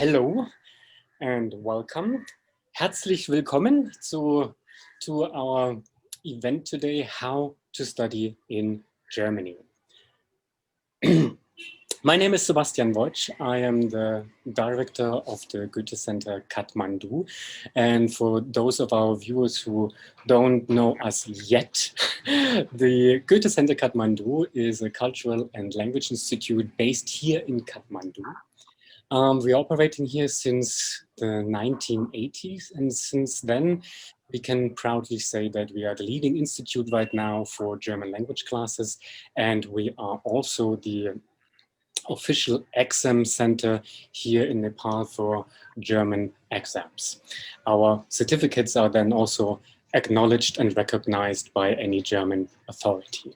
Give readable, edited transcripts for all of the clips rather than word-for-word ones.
Hello and welcome. Herzlich willkommen to our event today, How to Study in Germany. My name is Sebastian Wojcik. I am the director of the Goethe-Zentrum Kathmandu. And for those of our viewers who don't know us yet, the Goethe-Zentrum Kathmandu is a cultural and language institute based here in Kathmandu. We're operating here since the 1980s, and since then we can proudly say that we are the leading institute right now for German language classes, and we are also the official exam center here in Nepal for German exams. Our certificates are then also acknowledged and recognized by any German authority.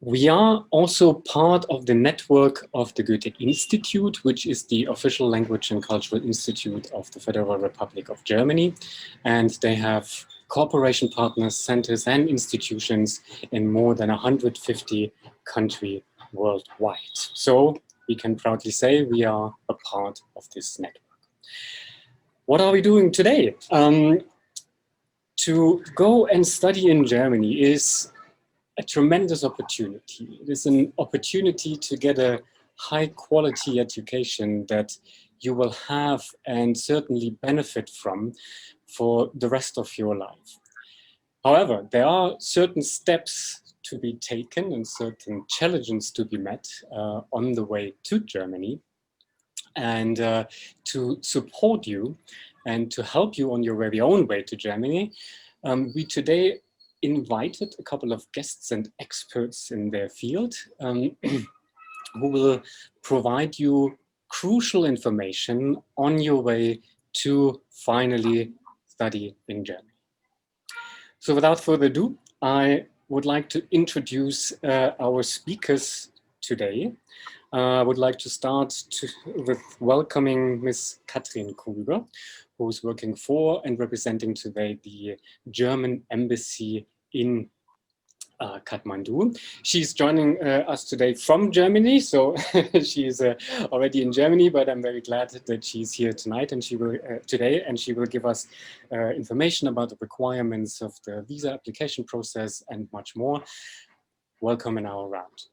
We are also part of the network of the Goethe Institute, which is the official language and cultural institute of the Federal Republic of Germany. And they have cooperation partners, centers, and institutions in more than 150 countries worldwide. So we can proudly say we are a part of this network. What are we doing today? To go and study in Germany is a tremendous opportunity. It is an opportunity to get a high quality education that you will have and certainly benefit from for the rest of your life. However, there are certain steps to be taken and certain challenges to be met on the way to Germany. And to support you and to help you on your very own way to Germany, we today invited a couple of guests and experts in their field who will provide you crucial information on your way to finally study in Germany. So without further ado, I would like to introduce our speakers today. I would like to start with welcoming Ms. Katrin Krüger, who's working for and representing today the German Embassy in Kathmandu. She's joining us today from Germany, so she's already in Germany, but I'm very glad that she's here tonight and she will today, and she will give us information about the requirements of the visa application process and much more. Welcome in our round.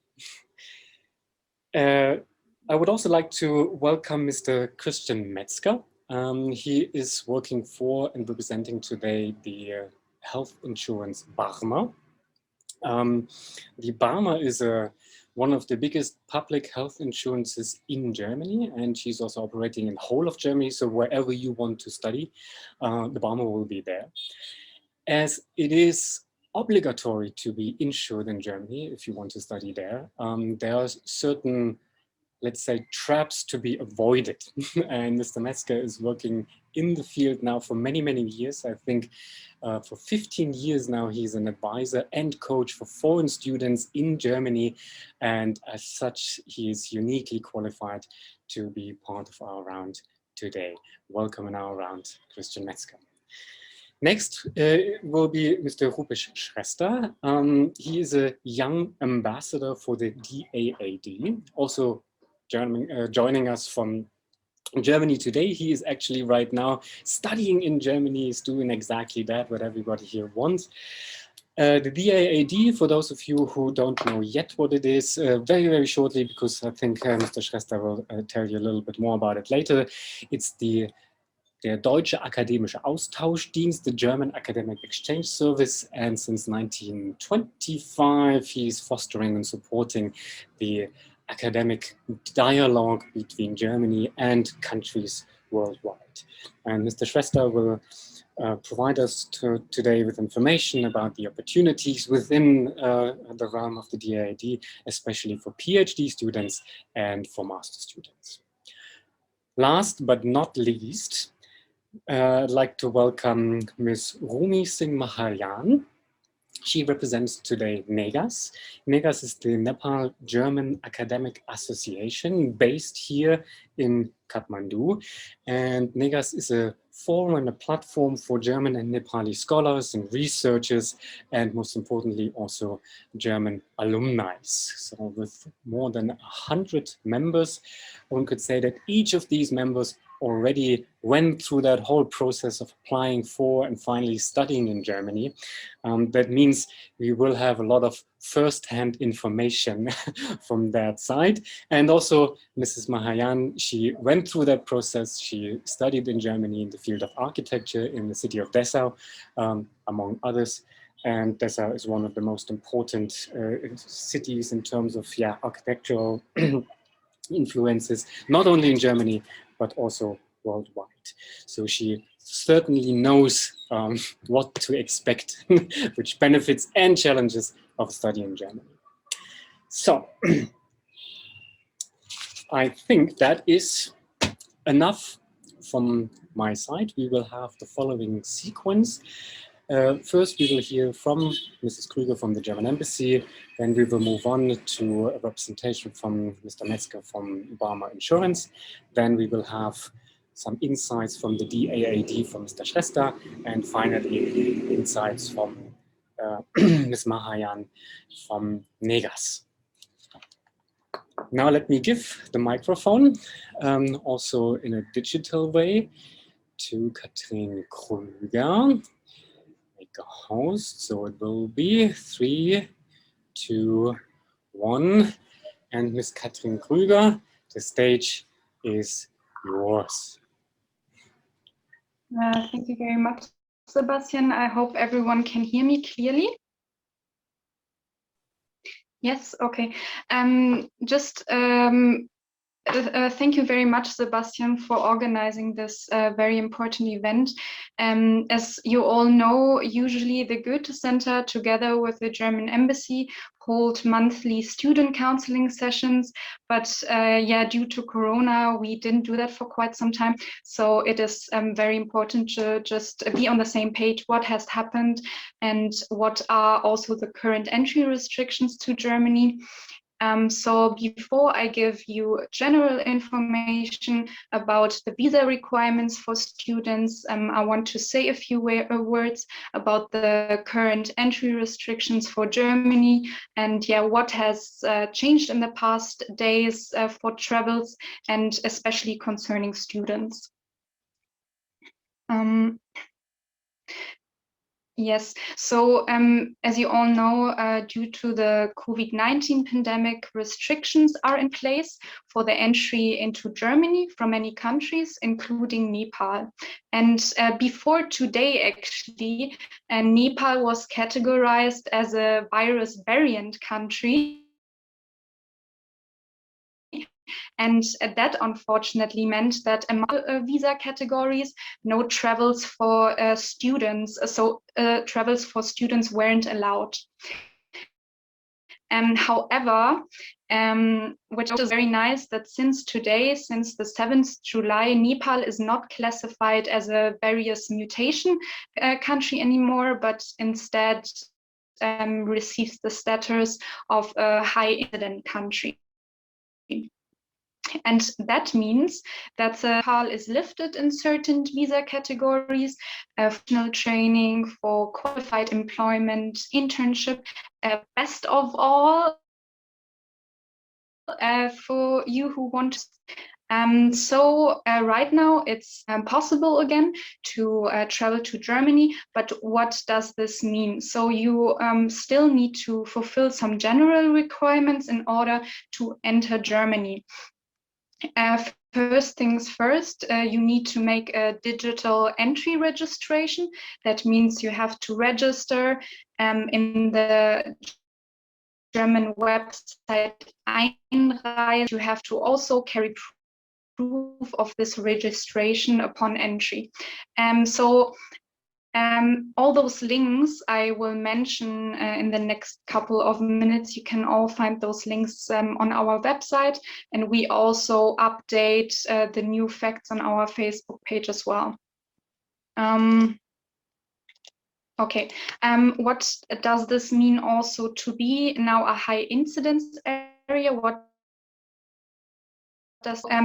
I would also like to welcome Mr. Christian Metzger. He is working for and representing today the health insurance BARMER. The BARMER is one of the biggest public health insurances in Germany, and she's also operating in the whole of Germany. So wherever you want to study, the BARMER will be there. As it is obligatory to be insured in Germany if you want to study there, there are certain, let's say, traps to be avoided. And Mr. Metzger is working in the field now for many, many years. I think for 15 years now, he's an advisor and coach for foreign students in Germany. And as such, he is uniquely qualified to be part of our round today. Welcome in our round, Christian Metzger. Next will be Mr. Rupesh Shrestha. He is a young ambassador for the DAAD, also joining us from Germany today. He is actually right now studying in Germany. He's doing exactly that, what everybody here wants. The DAAD, for those of you who don't know yet what it is, very, very shortly, because I think Mr. Shrestha will tell you a little bit more about it later. It's der Deutsche Akademische Austauschdienst, the German Academic Exchange Service, and since 1925 he's fostering and supporting the academic dialogue between Germany and countries worldwide. And Mr. Shrestha will provide us today with information about the opportunities within the realm of the DAAD, especially for PhD students and for master students. Last but not least, I'd like to welcome Ms. Rumi Singh Mahalyan. She represents today NEGAAS. NEGAAS is the Nepal German Academic Association based here in Kathmandu. And NEGAAS is a forum and a platform for German and Nepali scholars and researchers, and most importantly, also German alumni. So with more than 100 members, one could say that each of these members already went through that whole process of applying for and finally studying in Germany. That means we will have a lot of first-hand information from that side. And also Mrs. Mahayan, she went through that process. She studied in Germany in the field of architecture in the city of Dessau, among others. And Dessau is one of the most important cities in terms of architectural influences, not only in Germany, but also worldwide. So she certainly knows what to expect, which benefits and challenges of study in Germany. So I think that is enough from my side. We will have the following sequence. First, we will hear from Mrs. Krüger from the German Embassy. Then we will move on to a representation from Mr. Metzger from BARMER Insurance. Then we will have some insights from the DAAD from Mr. Schrester. And finally, insights from Ms. Mahayan from NEGAAS. Now let me give the microphone, also in a digital way, to Katrin Krüger. Make a host, so it will be 3, 2, 1. And Ms. Katrin Krüger, the stage is yours. Thank you very much, Sebastian. I hope everyone can hear me clearly. Yes, okay. Thank you very much, Sebastian, for organizing this very important event. As you all know, usually the Goethe-Zentrum, together with the German Embassy, hold monthly student counseling sessions. But due to Corona, we didn't do that for quite some time. So it is very important to just be on the same page, what has happened and what are also the current entry restrictions to Germany. So before I give you general information about the visa requirements for students, I want to say a few words about the current entry restrictions for Germany and what has changed in the past days for travels and especially concerning students. Yes, so as you all know, due to the COVID-19 pandemic, restrictions are in place for the entry into Germany from many countries, including Nepal. And before today, actually, Nepal was categorized as a virus variant country. And that unfortunately meant that among visa categories, no travels for students, travels for students weren't allowed. However, which is very nice that since today, since the 7th July, Nepal is not classified as a various mutation country anymore, but instead receives the status of a high incident country. And that means that Nepal is lifted in certain visa categories, professional training for qualified employment, internship, best of all, for you who want to. So right now it's possible again to travel to Germany, but what does this mean? So you still need to fulfill some general requirements in order to enter Germany. First things first, you need to make a digital entry registration. That means you have to register in the German website Einreise. You have to also carry proof of this registration upon entry. All those links I will mention in the next couple of minutes. You can all find those links on our website, and we also update the new facts on our Facebook page as well. Okay, what does this mean also to be now a high incidence area? What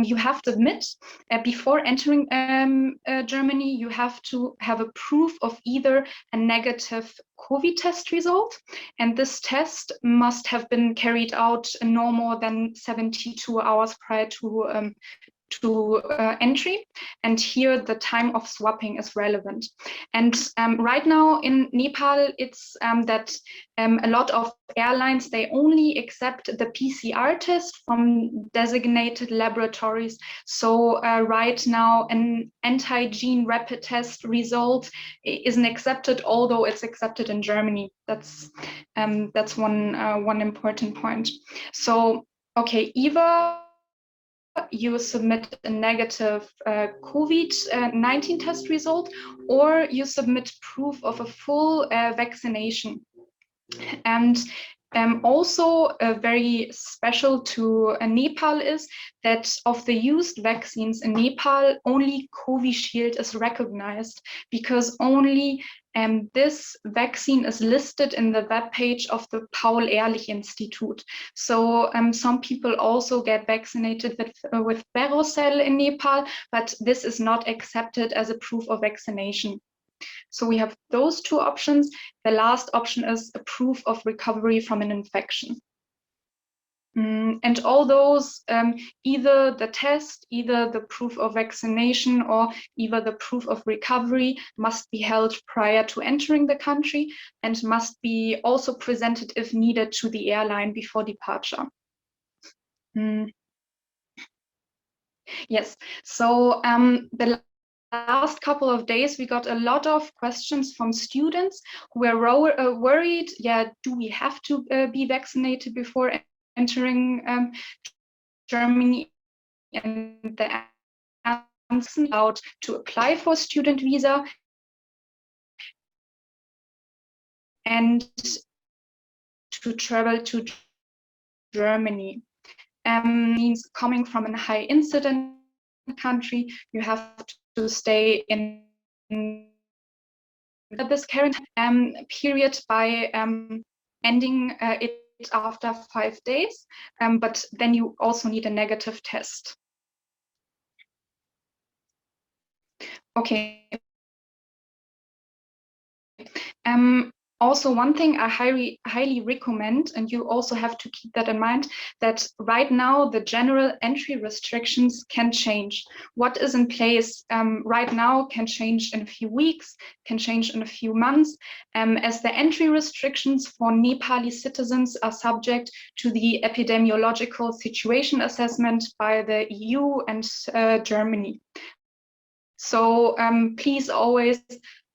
you have to submit before entering Germany. You have to have a proof of either a negative COVID test result, and this test must have been carried out no more than 72 hours prior to entry, and here the time of swapping is relevant. And right now in Nepal, it's that a lot of airlines, they only accept the PCR test from designated laboratories. So right now an antigen rapid test result isn't accepted, although it's accepted in Germany. That's one important point. So okay, either you submit a negative COVID-19 test result, or you submit proof of a full vaccination. And also very special to Nepal is that of the used vaccines in Nepal, only Covishield is recognized, because only this vaccine is listed in the webpage of the Paul-Ehrlich Institute. So some people also get vaccinated with Verocell in Nepal, but this is not accepted as a proof of vaccination. So we have those two options. The last option is a proof of recovery from an infection. And all those, either the test, either the proof of vaccination, or either the proof of recovery, must be held prior to entering the country and must be also presented if needed to the airline before departure. Yes, so the last couple of days, we got a lot of questions from students who were worried, yeah, do we have to be vaccinated before entering Germany? And the answer is allowed to apply for a student visa and to travel to Germany. Means coming from a high incident country, you have to stay in this current period by ending it after 5 days, but then you also need a negative test. Okay. Also, one thing I highly recommend, and you also have to keep that in mind, that right now the general entry restrictions can change. What is in place right now can change in a few weeks, can change in a few months, as the entry restrictions for Nepali citizens are subject to the epidemiological situation assessment by the EU and Germany. So please always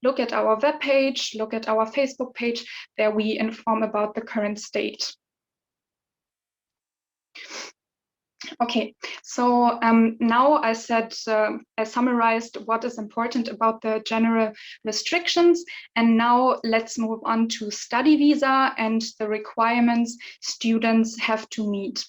look at our webpage, look at our Facebook page. There we inform about the current state. Okay, so now I summarized what is important about the general restrictions, and now let's move on to study visa and the requirements students have to meet.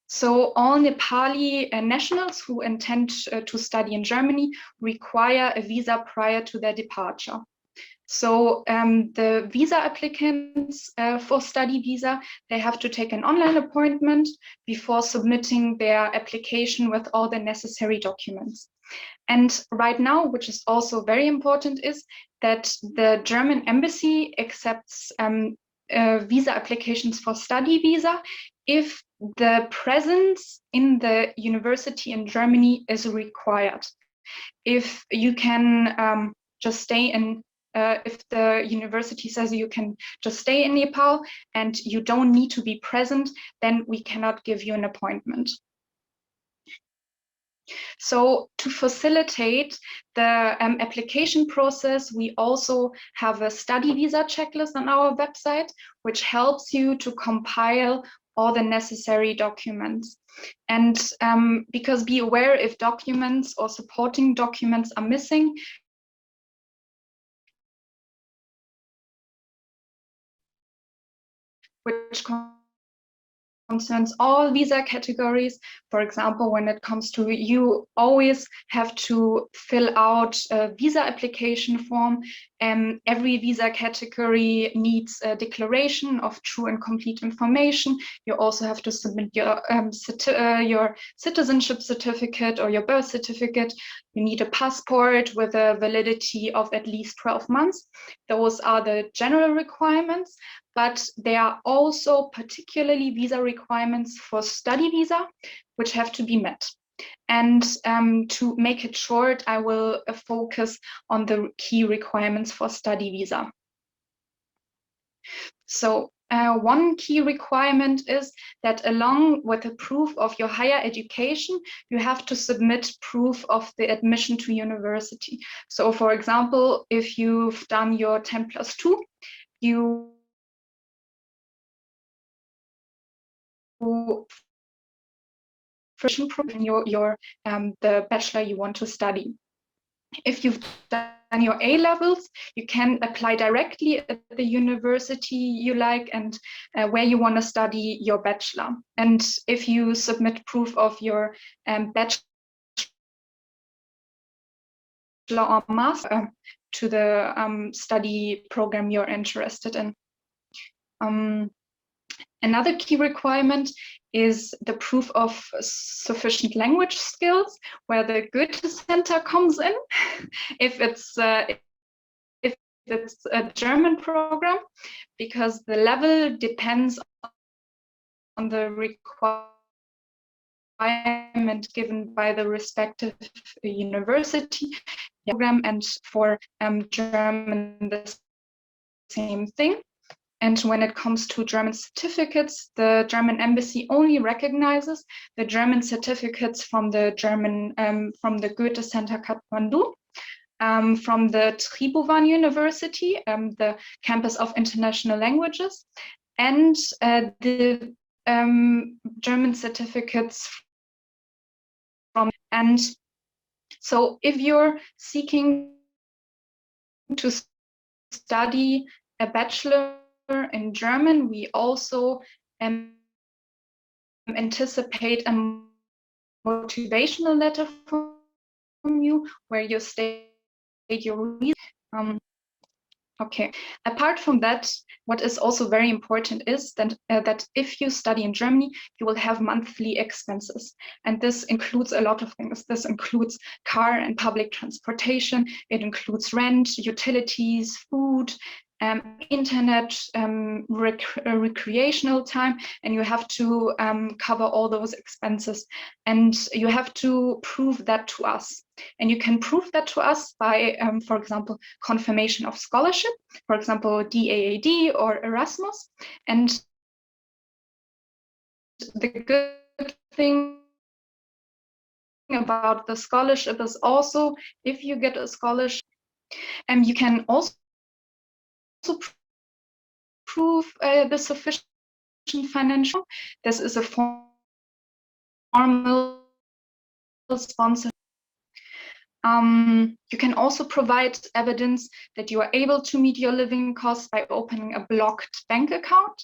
So all Nepali nationals who intend to study in Germany require a visa prior to their departure. So the visa applicants for study visa, they have to take an online appointment before submitting their application with all the necessary documents. And right now, which is also very important, is that the German embassy accepts visa applications for study visa if the presence in the university in Germany is required. If you can just stay in, if the university says you can just stay in Nepal and you don't need to be present, then we cannot give you an appointment. So to facilitate the application process, we also have a study visa checklist on our website, which helps you to compile all the necessary documents. And because be aware, if documents or supporting documents are missing, which concerns all visa categories. For example, when it comes to, you always have to fill out a visa application form. Every visa category needs a declaration of true and complete information. You also have to submit your citizenship certificate or your birth certificate. You need a passport with a validity of at least 12 months. Those are the general requirements. But there are also particularly visa requirements for study visa, which have to be met. And to make it short, I will focus on the key requirements for study visa. So one key requirement is that along with the proof of your higher education, you have to submit proof of the admission to university. So for example, if you've done your 10+2, you the bachelor you want to study. If you've done your A levels, you can apply directly at the university you like and where you want to study your bachelor. And if you submit proof of your bachelor or master to the study program you're interested in. Another key requirement is the proof of sufficient language skills, where the Goethe-Center comes in. If it's a German program, because the level depends on the requirement given by the respective university program, and for German the same thing. And when it comes to German certificates, the German embassy only recognizes the German certificates from the from the Goethe-Center Kathmandu, from the Tribhuvan University, the campus of international languages, and the German certificates from. And so if you're seeking to study a bachelor in German, we also anticipate a motivational letter from you where you state your reason. Okay. Apart from that, what is also very important is that if you study in Germany, you will have monthly expenses. And this includes a lot of things. This includes car and public transportation. It includes rent, utilities, food, internet, recreational time, and you have to cover all those expenses. And you have to prove that to us. And you can prove that to us by, for example, confirmation of scholarship, for example, DAAD or Erasmus. And the good thing about the scholarship is also, if you get a scholarship, you can also prove the sufficient financial. This is a formal sponsor. You can also provide evidence that you are able to meet your living costs by opening a blocked bank account.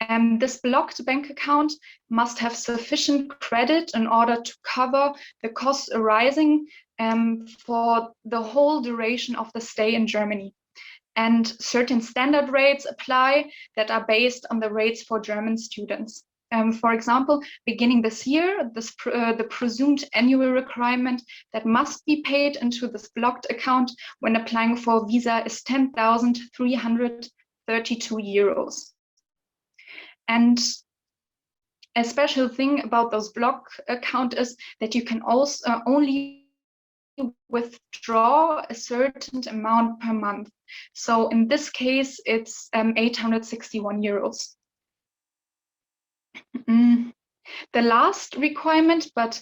And this blocked bank account must have sufficient credit in order to cover the costs arising for the whole duration of the stay in Germany. And certain standard rates apply that are based on the rates for German students. For example, beginning this year, the presumed annual requirement that must be paid into this blocked account when applying for a visa is 10,332 euros. And a special thing about those block account is that you can also only withdraw a certain amount per month. So in this case, it's 861 euros. The last requirement, but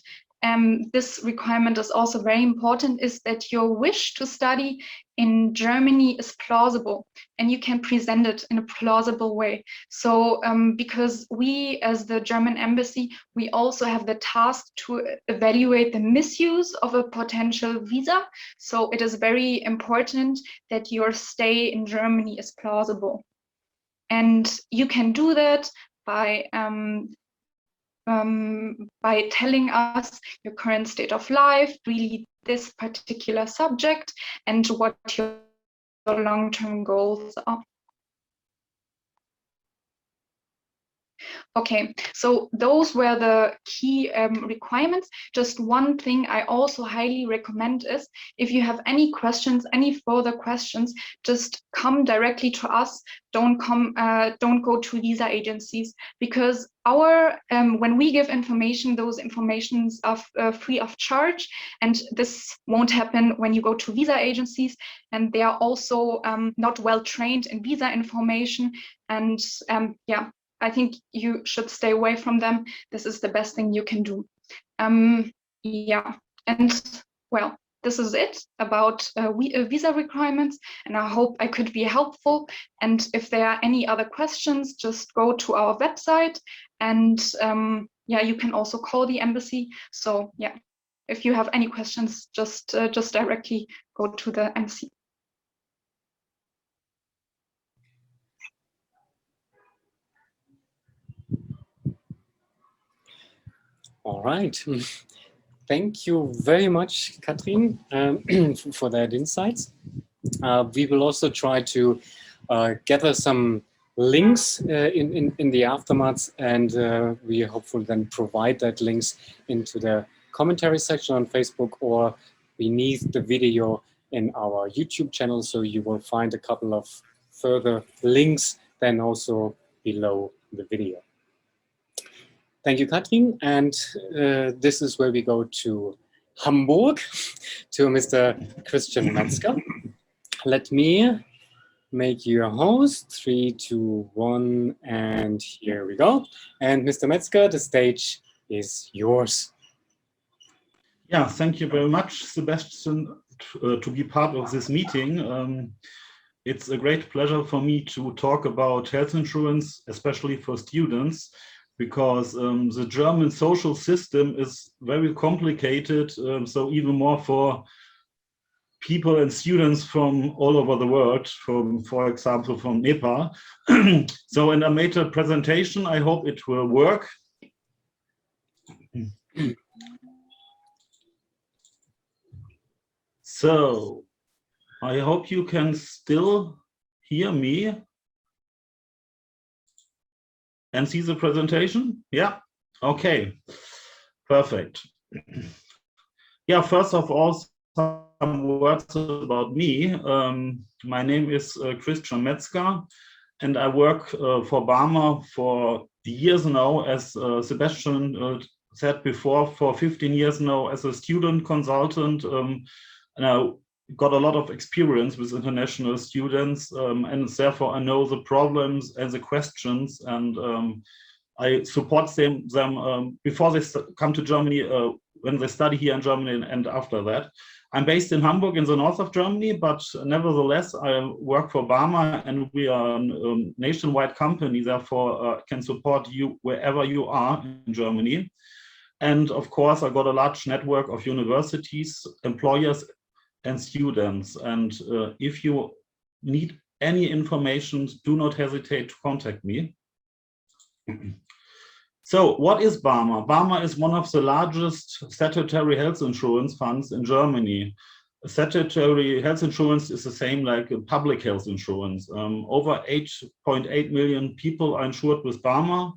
this requirement is also very important, is that your wish to study in Germany is plausible and you can present it in a plausible way. So because we as the German embassy, we also have the task to evaluate the misuse of a potential visa. So it is very important that your stay in Germany is plausible. And you can do that by by telling us your current state of life, really this particular subject, and what your long-term goals are. Okay, so those were the key requirements. Just one thing I also highly recommend is, if you have any questions, any further questions, just come directly to us. Don't go to visa agencies, because our when we give information, those informations are free of charge, and this won't happen when you go to visa agencies, and they are also not well trained in visa information, and yeah, I think you should stay away from them. This is the best thing you can do. Yeah, and well, this is it about visa requirements, and I hope I could be helpful. And if there are any other questions, just go to our website, and yeah, you can also call the embassy. So yeah, if you have any questions, just directly go to the embassy. All right. Thank you very much, Katrin, for that insights. We will also try to gather some links in the aftermath, and we hopefully then provide that links into the commentary section on Facebook or beneath the video in our YouTube channel. So you will find a couple of further links then also below the video. Thank you, Katrin. And this is where we go to Hamburg, to Mr. Christian Metzger. Let me make you a host. 3, 2, 1, and here we go. And Mr. Metzger, the stage is yours. Yeah, thank you very much, Sebastian, to be part of this meeting. It's a great pleasure for me to talk about health insurance, especially for students, because the German social system is very complicated, so even more for people and students from all over the world, for example, from Nepal. So, and I made a presentation. I hope it will work. So, I hope you can still hear me and see the presentation. Yeah, okay, perfect. Yeah, first of all, some words about me. My name is Christian Metzger, and I work for BARMER for years now, as Sebastian said before, for 15 years now as a student consultant, and I got a lot of experience with international students, and therefore I know the problems and the questions, and I support them before they come to Germany, when they study here in Germany, and after that. I'm based in Hamburg in the north of Germany, but nevertheless, I work for BARMER, and we are a nationwide company, therefore can support you wherever you are in Germany. And of course, I got a large network of universities, employers, and students. And if you need any information, do not hesitate to contact me. So what is BARMER? BARMER is one of the largest statutory health insurance funds in Germany. A statutory health insurance is the same like a public health insurance. Over 8.8 million people are insured with BARMER.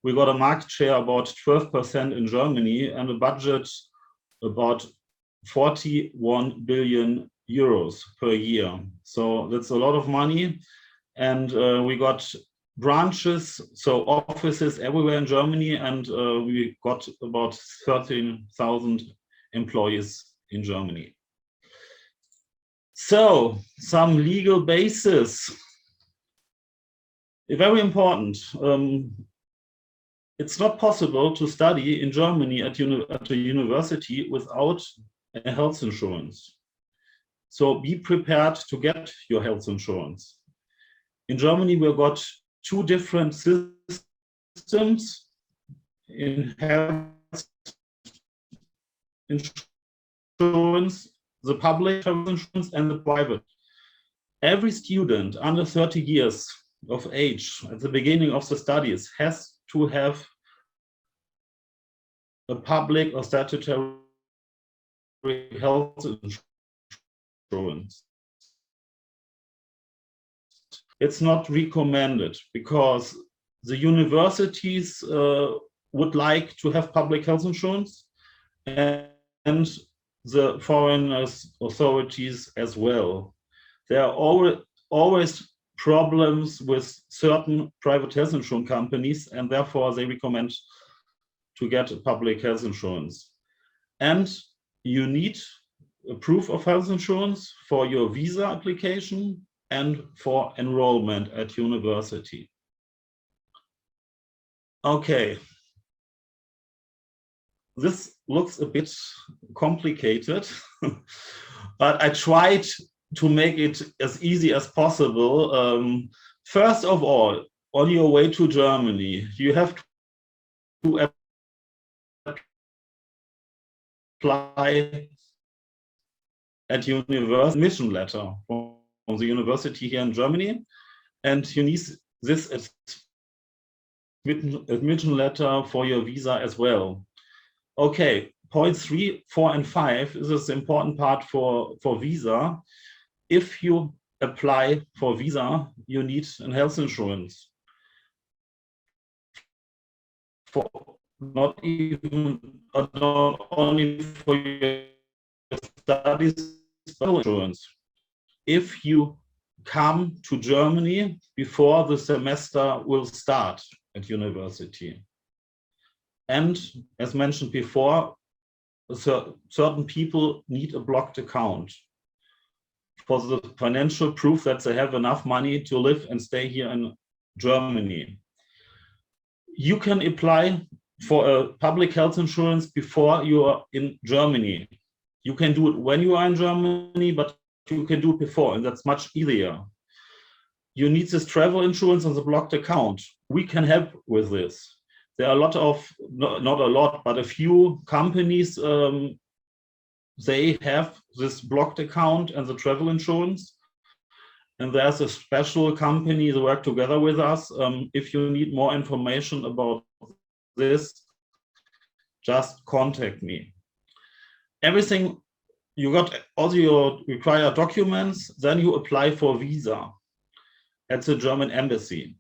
We got a market share about 12% in Germany and a budget about 41 billion euros per year. So that's a lot of money. And we got branches, so offices everywhere in Germany, and we got about 13,000 employees in Germany. So some legal basis, very important. It's not possible to study in Germany at a university without a health insurance. So be prepared to get your health insurance. In Germany, we've got two different systems in health insurance, the public health insurance and the private. Every student under 30 years of age at the beginning of the studies has to have a public or statutory health insurance. It's not recommended because the universities would like to have public health insurance, and the foreign authorities as well. There are always problems with certain private health insurance companies, and therefore they recommend to get a public health insurance. And you need a proof of health insurance for your visa application and for enrollment at university. Okay. This looks a bit complicated, but I tried to make it as easy as possible. First of all, on your way to Germany, you have to apply at university admission letter from the university here in Germany, and you need this admission letter for your visa as well. Okay, points 3, 4, and 5 is this important part for visa. If you apply for visa, you need a health insurance. For not only for your studies, but insurance. If you come to Germany before the semester will start at university. And as mentioned before, certain people need a blocked account for the financial proof that they have enough money to live and stay here in Germany. You can apply for a public health insurance before you are in Germany. You can do it when you are in Germany, but you can do it before, and that's much easier. You need this travel insurance on the blocked account. We can help with this. There are a lot of, not a lot, but a few companies, they have this blocked account and the travel insurance. And there's a special company that work together with us. If you need more information about this, just contact me. Everything, you got all your required documents, then you apply for visa at the German embassy.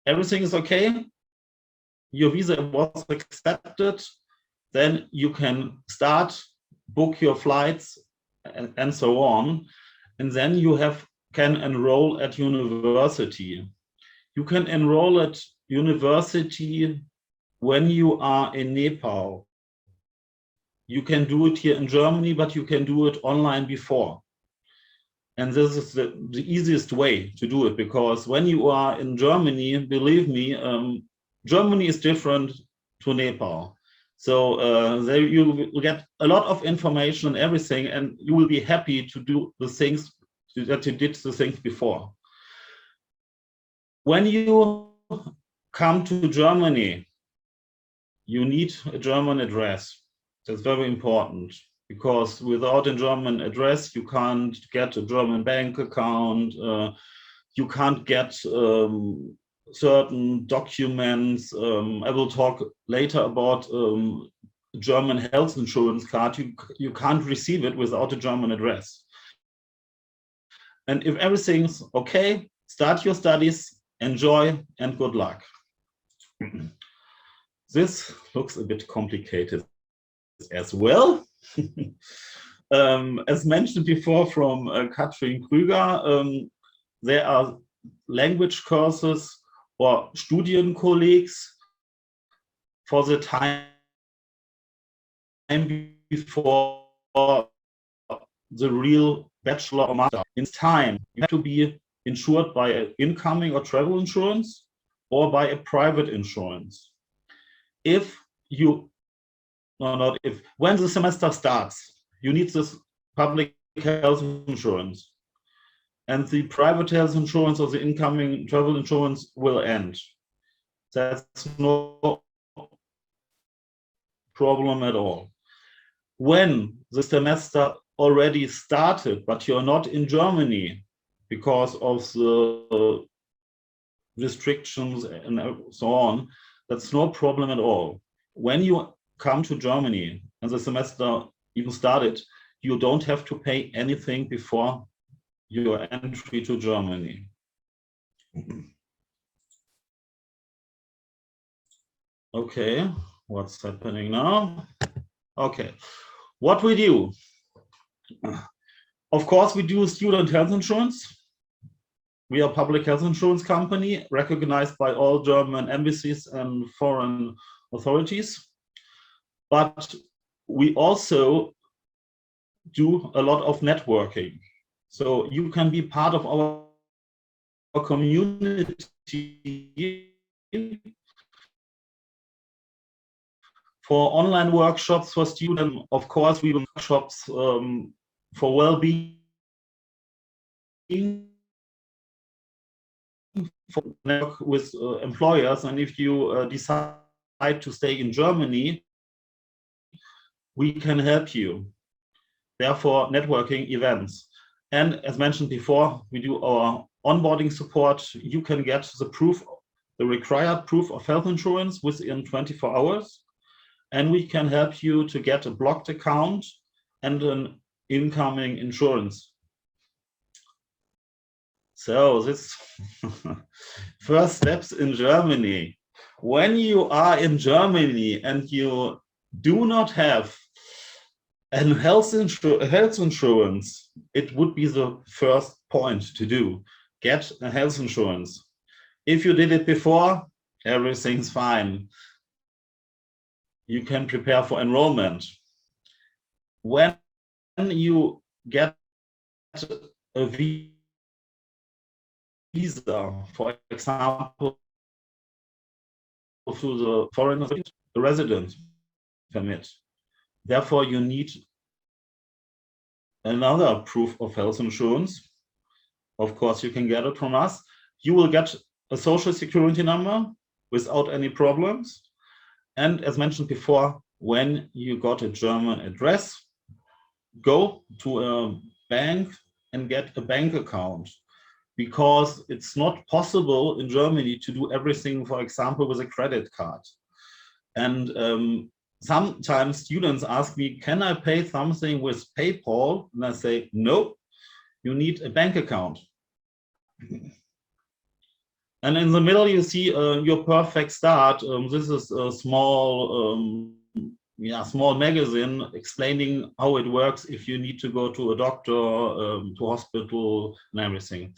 Everything is okay. Your visa was accepted, then you can start, book your flights, and so on. And then you can enroll at university. You can enroll at university when you are in Nepal. You can do it here in Germany, but you can do it online before. And this is the easiest way to do it, because when you are in Germany, believe me, Germany is different to Nepal. So there you will get a lot of information and everything, and you will be happy to do the things that you did the things before. When you come to Germany, you need a German address. That's very important, because without a German address, you can't get a German bank account, you can't get certain documents. I will talk later about German health insurance card. You can't receive it without a German address. And if everything's okay, start your studies, enjoy, and good luck. This looks a bit complicated as well. As mentioned before from Katrin Krüger, there are language courses or Studienkollegs for the time before the real bachelor or master. In time, you have to be insured by an incoming or travel insurance or by a private insurance. If you, no, not if, when the semester starts, you need this public health insurance, and the private health insurance or the incoming travel insurance will end. That's no problem at all. When the semester already started, but you're not in Germany because of the restrictions and so on, that's no problem at all. When you come to Germany and the semester even started, you don't have to pay anything before your entry to Germany. Okay, what's happening now? Okay, what we do? Of course, we do student health insurance. We are a public health insurance company recognized by all German embassies and foreign authorities. But we also do a lot of networking. So you can be part of our community for online workshops for students. Of course, we will workshops for well-being, for network with employers. And if you decide to stay in Germany, we can help you. Therefore, networking events. And as mentioned before, we do our onboarding support. You can get the required proof of health insurance within 24 hours. And we can help you to get a blocked account and an incoming insurance. So this first steps in Germany. When you are in Germany and you do not have a health insurance, it would be the first point to do. Get a health insurance. If you did it before, everything's fine. You can prepare for enrollment. When you get a visa, for example, to the foreign resident permit, therefore you need another proof of health insurance. Of course, you can get it from us. You will get a social security number without any problems. And as mentioned before, when you got a German address, go to a bank and get a bank account, because it's not possible in Germany to do everything, for example, with a credit card. And sometimes students ask me, can I pay something with PayPal? And I say, no, you need a bank account. And in the middle, you see your perfect start. This is a small magazine explaining how it works if you need to go to a doctor, to hospital and everything.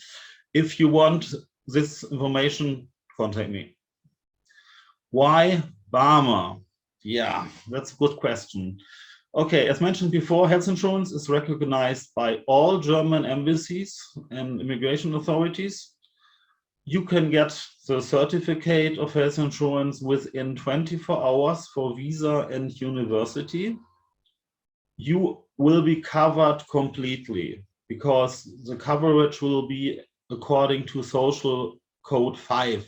If you want this information, contact me. Why BARMER? Yeah, that's a good question. Okay, as mentioned before, health insurance is recognized by all German embassies and immigration authorities. You can get the certificate of health insurance within 24 hours for visa and university. You will be covered completely because the coverage will be according to Social Code 5.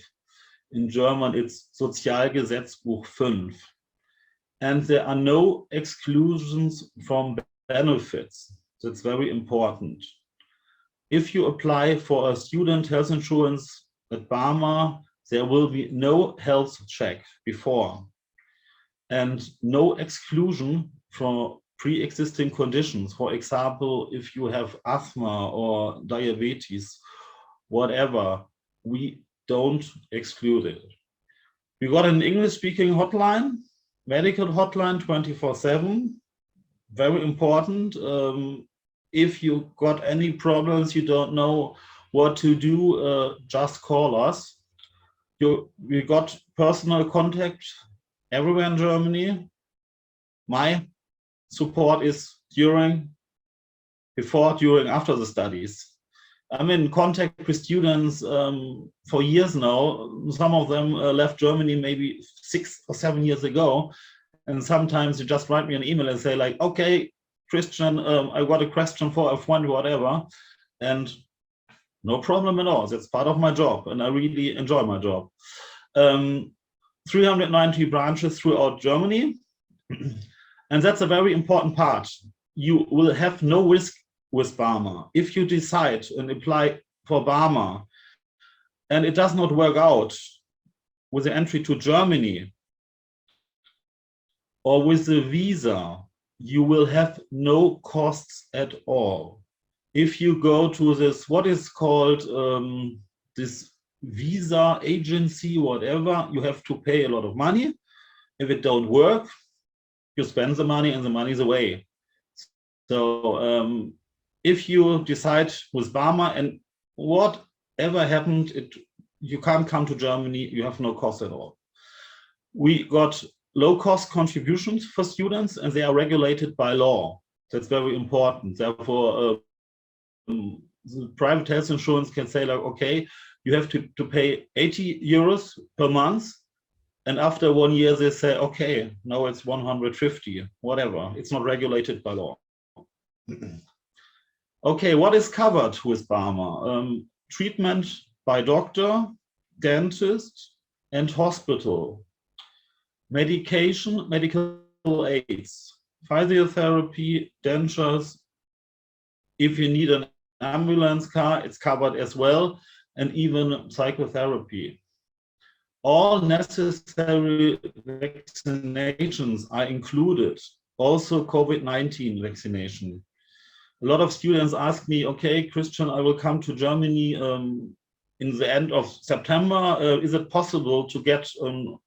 In German, it's Sozialgesetzbuch 5. And there are no exclusions from benefits. That's very important. If you apply for a student health insurance at BARMER, there will be no health check before and no exclusion from pre-existing conditions. For example, if you have asthma or diabetes, whatever, we don't exclude it. We got an English-speaking hotline, medical hotline 24/7, very important. If you got any problems, you don't know what to do, just call us. We got personal contact everywhere in Germany. My support is during, before, during, after the studies. I'm in contact with students for years now. Some of them left Germany maybe 6 or 7 years ago. And sometimes you just write me an email and say like, okay, Christian, I got a question for a friend, whatever. And no problem at all. That's part of my job. And I really enjoy my job. 390 branches throughout Germany. And that's a very important part. You will have no risk with BARMER. If you decide and apply for BARMER and it does not work out with the entry to Germany, or with a visa, you will have no costs at all. If you go to this, what is called this visa agency, whatever, you have to pay a lot of money. If it don't work, you spend the money and the money is away. So if you decide with BARMER and whatever happened, you can't come to Germany, you have no cost at all. We got low-cost contributions for students, and they are regulated by law. That's very important. Therefore, the private health insurance can say, like, okay, you have to pay 80 euros per month, and after 1 year they say, okay, now it's 150, whatever. It's not regulated by law. Okay, what is covered with BARMER? Treatment by doctor, dentist, and hospital. Medication, medical aids, physiotherapy, dentures. If you need an ambulance car, it's covered as well, and even psychotherapy. All necessary vaccinations are included, also COVID-19 vaccination. A lot of students ask me, okay, Christian, I will come to Germany in the end of September. Is it possible to get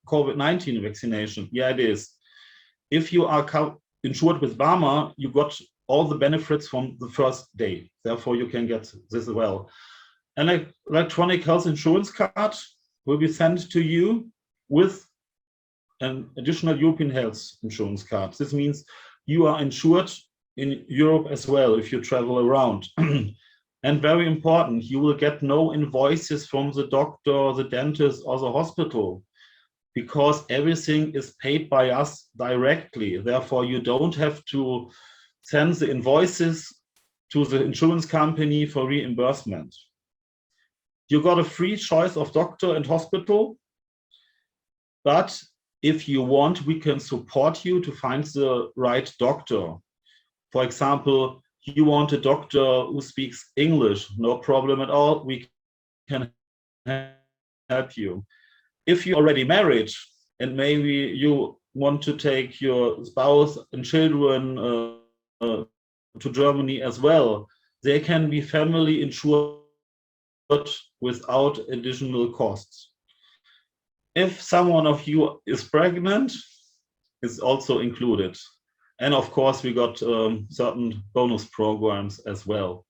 COVID-19 vaccination? Yeah, it is. If you are insured with BARMER, you got all the benefits from the first day. Therefore, you can get this as well. An electronic health insurance card will be sent to you with an additional European health insurance card. This means you are insured in Europe as well if you travel around. And very important, you will get no invoices from the doctor, the dentist, or the hospital, because everything is paid by us directly. Therefore, you don't have to send the invoices to the insurance company for reimbursement. You got a free choice of doctor and hospital, but if you want, we can support you to find the right doctor. For example, you want a doctor who speaks English, no problem at all, we can help you. If you're already married and maybe you want to take your spouse and children to Germany as well, they can be family insured without additional costs. If someone of you is pregnant, it's also included. And of course, we got certain bonus programs as well.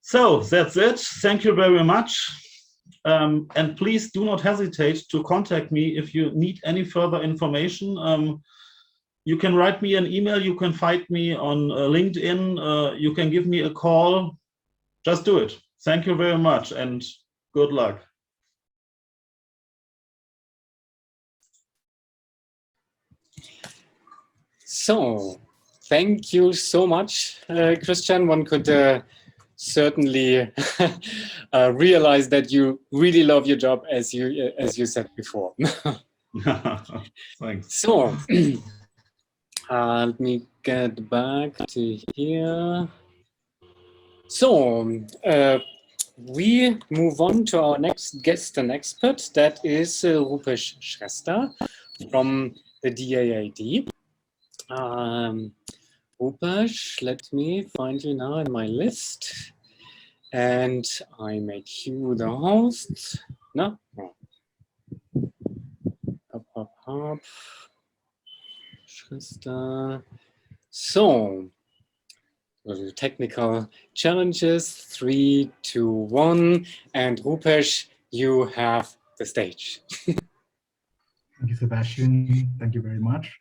So that's it. Thank you very much. And please do not hesitate to contact me if you need any further information. You can write me an email, you can find me on LinkedIn, you can give me a call. Just do it. Thank you very much and good luck. So, thank you so much, Christian. One could certainly realize that you really love your job, as you said before. Thanks. So, let me get back to here. So, we move on to our next guest and expert. That is Rupesh Shrestha from the DAAD. Rupesh, let me find you now in my list. And I make you the host. No? Up. Shrestha. So, little technical challenges. 3, 2, 1. And Rupesh, you have the stage. Thank you, Sebastian. Thank you very much.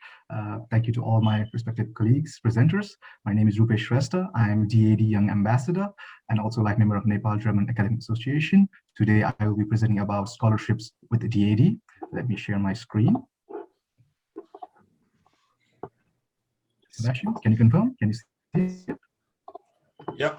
Thank you to all my respected colleagues, presenters. My name is Rupesh Shrestha. I am DAAD Young Ambassador and also like member of Nepal German Academic Association. Today, I will be presenting about scholarships with the DAAD. Let me share my screen. Sebastian, can you confirm? Can you see it? Yeah.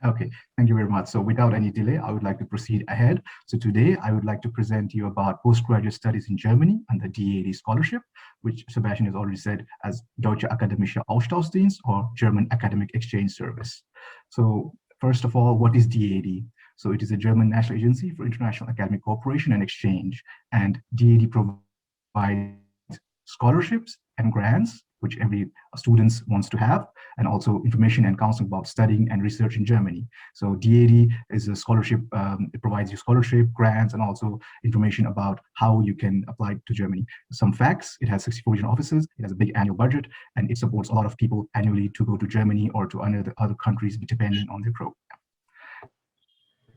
Okay, thank you very much. So without any delay, I would like to proceed ahead. So today, I would like to present to you about postgraduate studies in Germany and the DAAD scholarship, which Sebastian has already said as Deutsche Akademische Austauschdienst or German Academic Exchange Service. So first of all, what is DAAD? So it is a German national agency for international academic cooperation and exchange, and DAAD provides scholarships and grants, which every student wants to have, and also information and counseling about studying and research in Germany. So DAAD is a scholarship, it provides you scholarship, grants, and also information about how you can apply to Germany. Some facts: it has 64 regional offices, it has a big annual budget, and it supports a lot of people annually to go to Germany or to other countries depending on their program.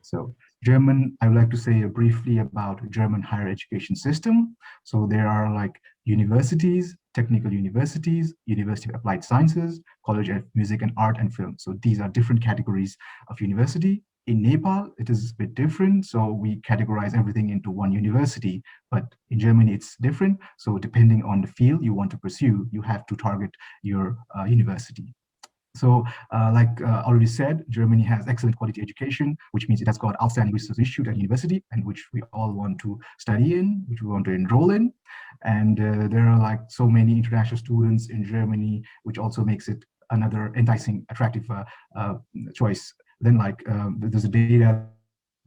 So German, I would like to say briefly about German higher education system. So there are like universities, technical universities, University of Applied Sciences, College of Music and Art and Film. So these are different categories of university. In Nepal, it is a bit different. So we categorize everything into one university, but in Germany, it's different. So depending on the field you want to pursue, you have to target your university. So like already said, Germany has excellent quality education, which means it has got outstanding research issued at university, and which we all want to study in, which we want to enroll in. And there are like so many international students in Germany, which also makes it another enticing, attractive choice. Then like there's a data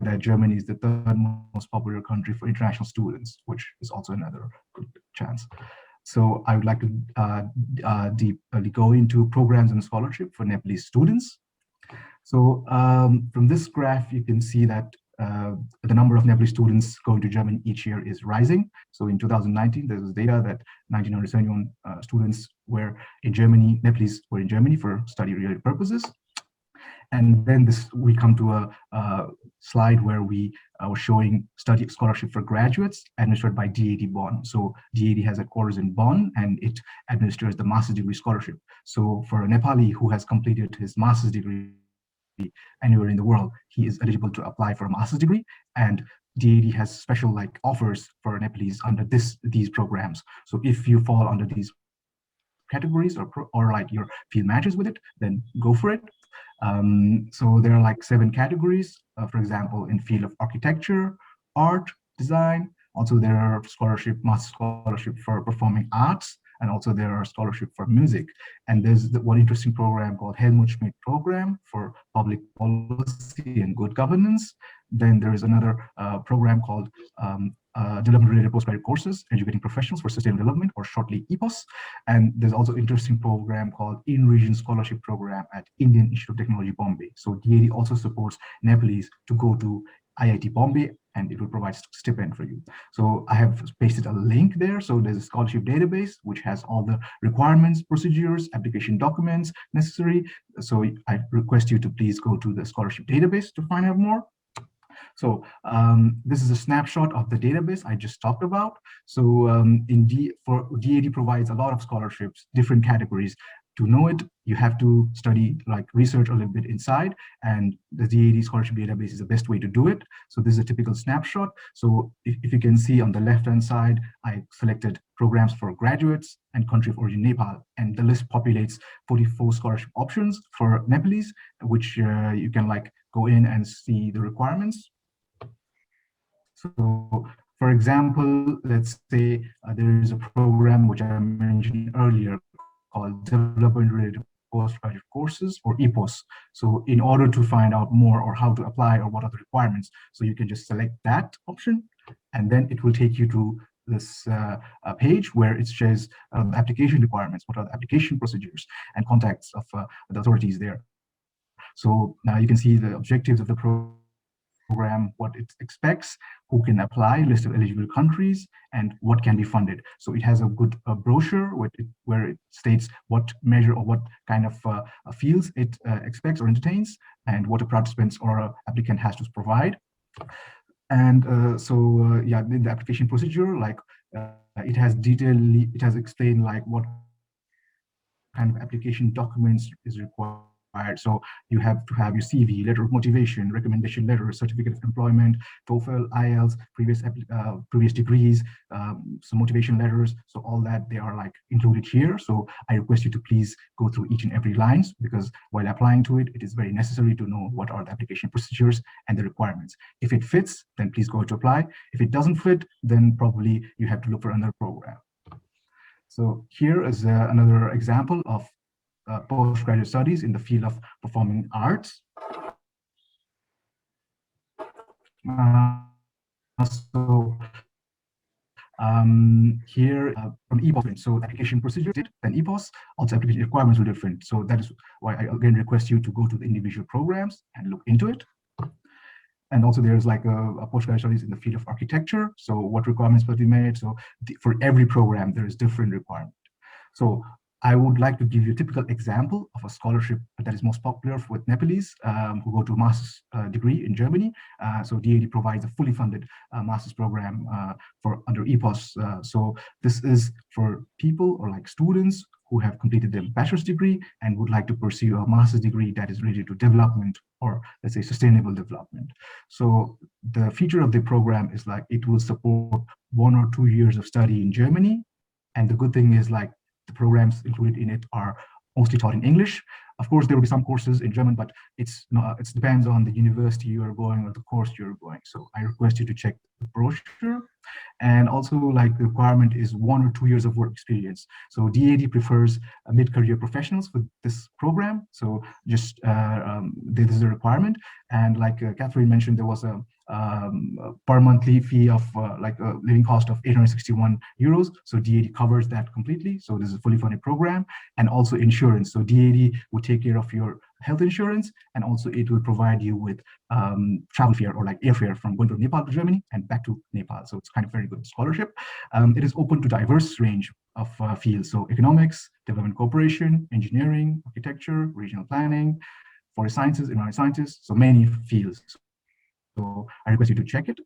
that Germany is the third most popular country for international students, which is also another good chance. So I would like to deeply go into programs and scholarship for Nepalese students. So from this graph, you can see that the number of Nepalese students going to Germany each year is rising. So in 2019, there was data that 1,971 students were in Germany, Nepalese were in Germany for study-related purposes. And then we come to a slide where we were showing study scholarship for graduates administered by DAAD Bonn. So DAAD has headquarters in Bonn, and it administers the master's degree scholarship. So for a Nepali who has completed his master's degree anywhere in the world, he is eligible to apply for a master's degree, and DAAD has special like offers for Nepalese under these programs. So if you fall under these categories or like your field matches with it, then go for it. So there are like 7 categories, for example, in field of architecture, art, design. Also there are master scholarship for performing arts, and also there are scholarship for music. And there's one interesting program called Helmut Schmidt Program for public policy and good governance. Then there is another program called development-related postgraduate courses, educating professionals for sustainable development, or shortly EPOS. And there's also an interesting program called In-Region Scholarship Program at Indian Institute of Technology, Bombay. So DAAD also supports Nepalese to go to IIT Bombay, and it will provide stipend for you. So I have pasted a link there. So there's a scholarship database, which has all the requirements, procedures, application documents necessary. So I request you to please go to the scholarship database to find out more. So this is a snapshot of the database I just talked about. So DAAD provides a lot of scholarships, different categories. To know it, you have to study, like research a little bit inside, and the DAAD scholarship database is the best way to do it. So this is a typical snapshot. So if you can see on the left-hand side, I selected programs for graduates and country of origin Nepal, and the list populates 44 scholarship options for Nepalese, which you can like go in and see the requirements. So for example, let's say there is a program which I mentioned earlier called Development-Related Postgraduate Courses, or EPOS. So in order to find out more or how to apply or what are the requirements, so you can just select that option, and then it will take you to this page where it says application requirements, what are the application procedures and contacts of the authorities there. So now you can see the objectives of the program, what it expects, who can apply, list of eligible countries, and what can be funded. So it has a good brochure where it states what measure or what kind of fields it expects or entertains, and what a participant or a applicant has to provide. And yeah, in the application procedure, like it has explained like what kind of application documents is required. So you have to have your CV, letter of motivation, recommendation letter, certificate of employment, TOEFL, IELTS, previous degrees, some motivation letters. So all that, they are like included here. So I request you to please go through each and every lines, because while applying to it, it is very necessary to know what are the application procedures and the requirements. If it fits, then please go to apply. If it doesn't fit, then probably you have to look for another program. So here is another example of postgraduate studies in the field of performing arts. So Here from EPOS, so application procedure then EPOS, also application requirements were different. So that is why I again request you to go to the individual programs and look into it. And also there's like a postgraduate studies in the field of architecture. So what requirements must be made? So for every program, there is different requirement. So I would like to give you a typical example of a scholarship that is most popular with Nepalese who go to a master's degree in Germany. So DAAD provides a fully funded master's program for under EPOS. So this is for people or like students who have completed their bachelor's degree and would like to pursue a master's degree that is related to development or let's say sustainable development. So the feature of the program is like it will support 1 or 2 years of study in Germany. And the good thing is like the programs included in it are mostly taught in English. Of course, there will be some courses in German, but it depends on the university you are going or the course you're going. So I request you to check the brochure. And also like the requirement is 1 or 2 years of work experience. So DAAD prefers mid-career professionals for this program. So just this is a requirement. And like Catherine mentioned, there was a per monthly fee of like a living cost of 861 euros. So DAAD covers that completely. So this is a fully funded program, and also insurance. So DAAD would take care of your health insurance, and also it will provide you with travel fare or like airfare from going from Nepal to Germany and back to Nepal. So it's kind of very good scholarship. It is open to diverse range of fields. So economics, development cooperation, engineering, architecture, regional planning, forest sciences, environmental sciences, so many fields. So I request you to check it.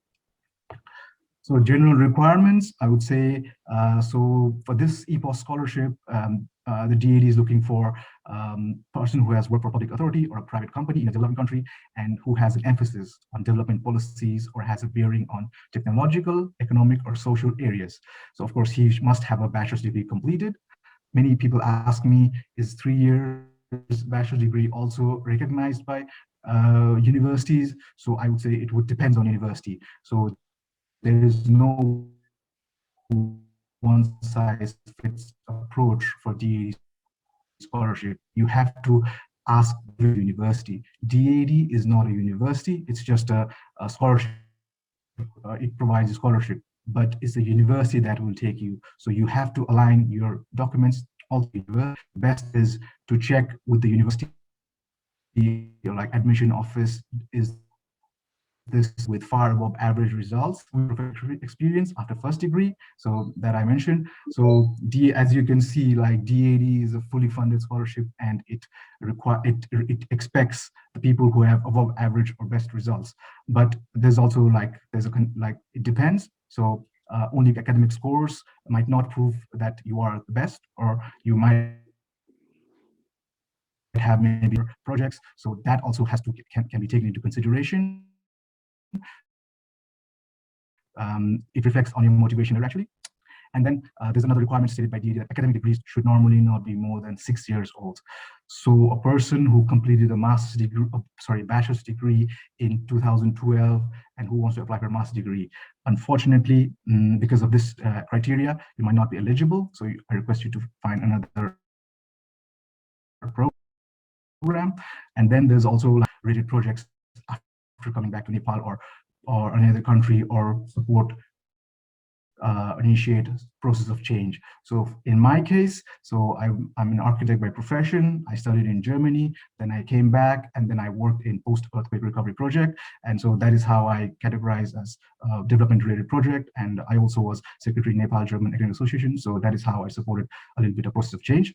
So general requirements, I would say, so for this EPOS scholarship, the DAAD is looking for a person who has worked for a public authority or a private company in a developing country and who has an emphasis on development policies or has a bearing on technological, economic, or social areas. So of course, he must have a bachelor's degree completed. Many people ask me, is 3 years bachelor's degree also recognized by universities? So I would say it would depend on university. So there is no one-size-fits approach for DAAD scholarship. You have to ask the university. DAAD is not a university, it's just a scholarship. It provides a scholarship, but it's a university that will take you. So you have to align your documents. Also, the best is to check with the university, like admission office, is this with far above average results with professional experience after first degree, so that I mentioned. So as you can see, like DAAD is a fully funded scholarship, and it expects the people who have above average or best results. But there's also like it depends. So only academic scores might not prove that you are the best, or you might have maybe projects. So that also has to can be taken into consideration. It reflects on your motivation actually. And then there's another requirement stated by DAAD that academic degrees should normally not be more than 6 years old. So a person who completed a master's degree, bachelor's degree in 2012 and who wants to apply for a master's degree, unfortunately, because of this criteria, you might not be eligible. So I request you to find another program. And then there's also like related projects after coming back to Nepal or another country, or support initiate process of change. So in my case, so I'm an architect by profession. I studied in Germany, then I came back, and then I worked in post-earthquake recovery project. And so that is how I categorize as a development-related project. And I also was secretary in Nepal German Academic Association. So that is how I supported a little bit of process of change.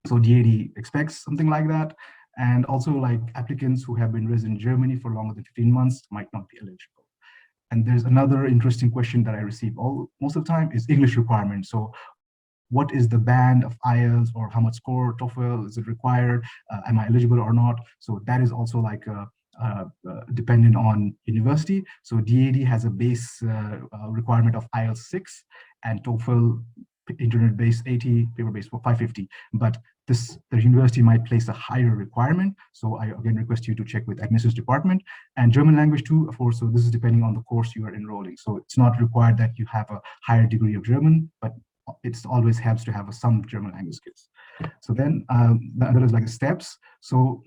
So DAAD expects something like that. And also like applicants who have been resident in Germany for longer than 15 months might not be eligible. And there's another interesting question that I receive most of the time is English requirement. So what is the band of IELTS, or how much score TOEFL is it required? Am I eligible or not? So that is also like dependent on university. So DAAD has a base requirement of IELTS 6 and TOEFL internet-based 80, paper-based 550. But the university might place a higher requirement. So I again request you to check with admissions department. And German language too, of course. So this is depending on the course you are enrolling. So it's not required that you have a higher degree of German, but it always helps to have some German language skills. So then the other is like the steps. So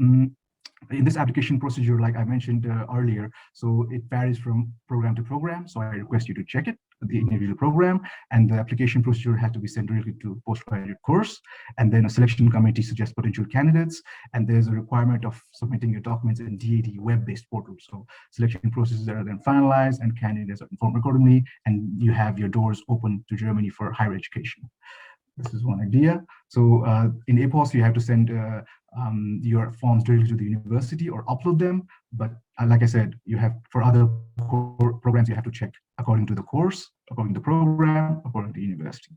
in this application procedure, like I mentioned earlier, so it varies from program to program. So I request you to check it, the individual program, and the application procedure has to be sent directly to postgraduate course. And then a selection committee suggests potential candidates, and there's a requirement of submitting your documents in DAAD web-based portal. So selection processes are then finalized and candidates are informed accordingly, and you have your doors open to Germany for higher education. This is one idea. So in APOS, you have to send your forms directly to the university or upload them. But like I said, you have for other programs, you have to check according to the course, according to the program, according to the university.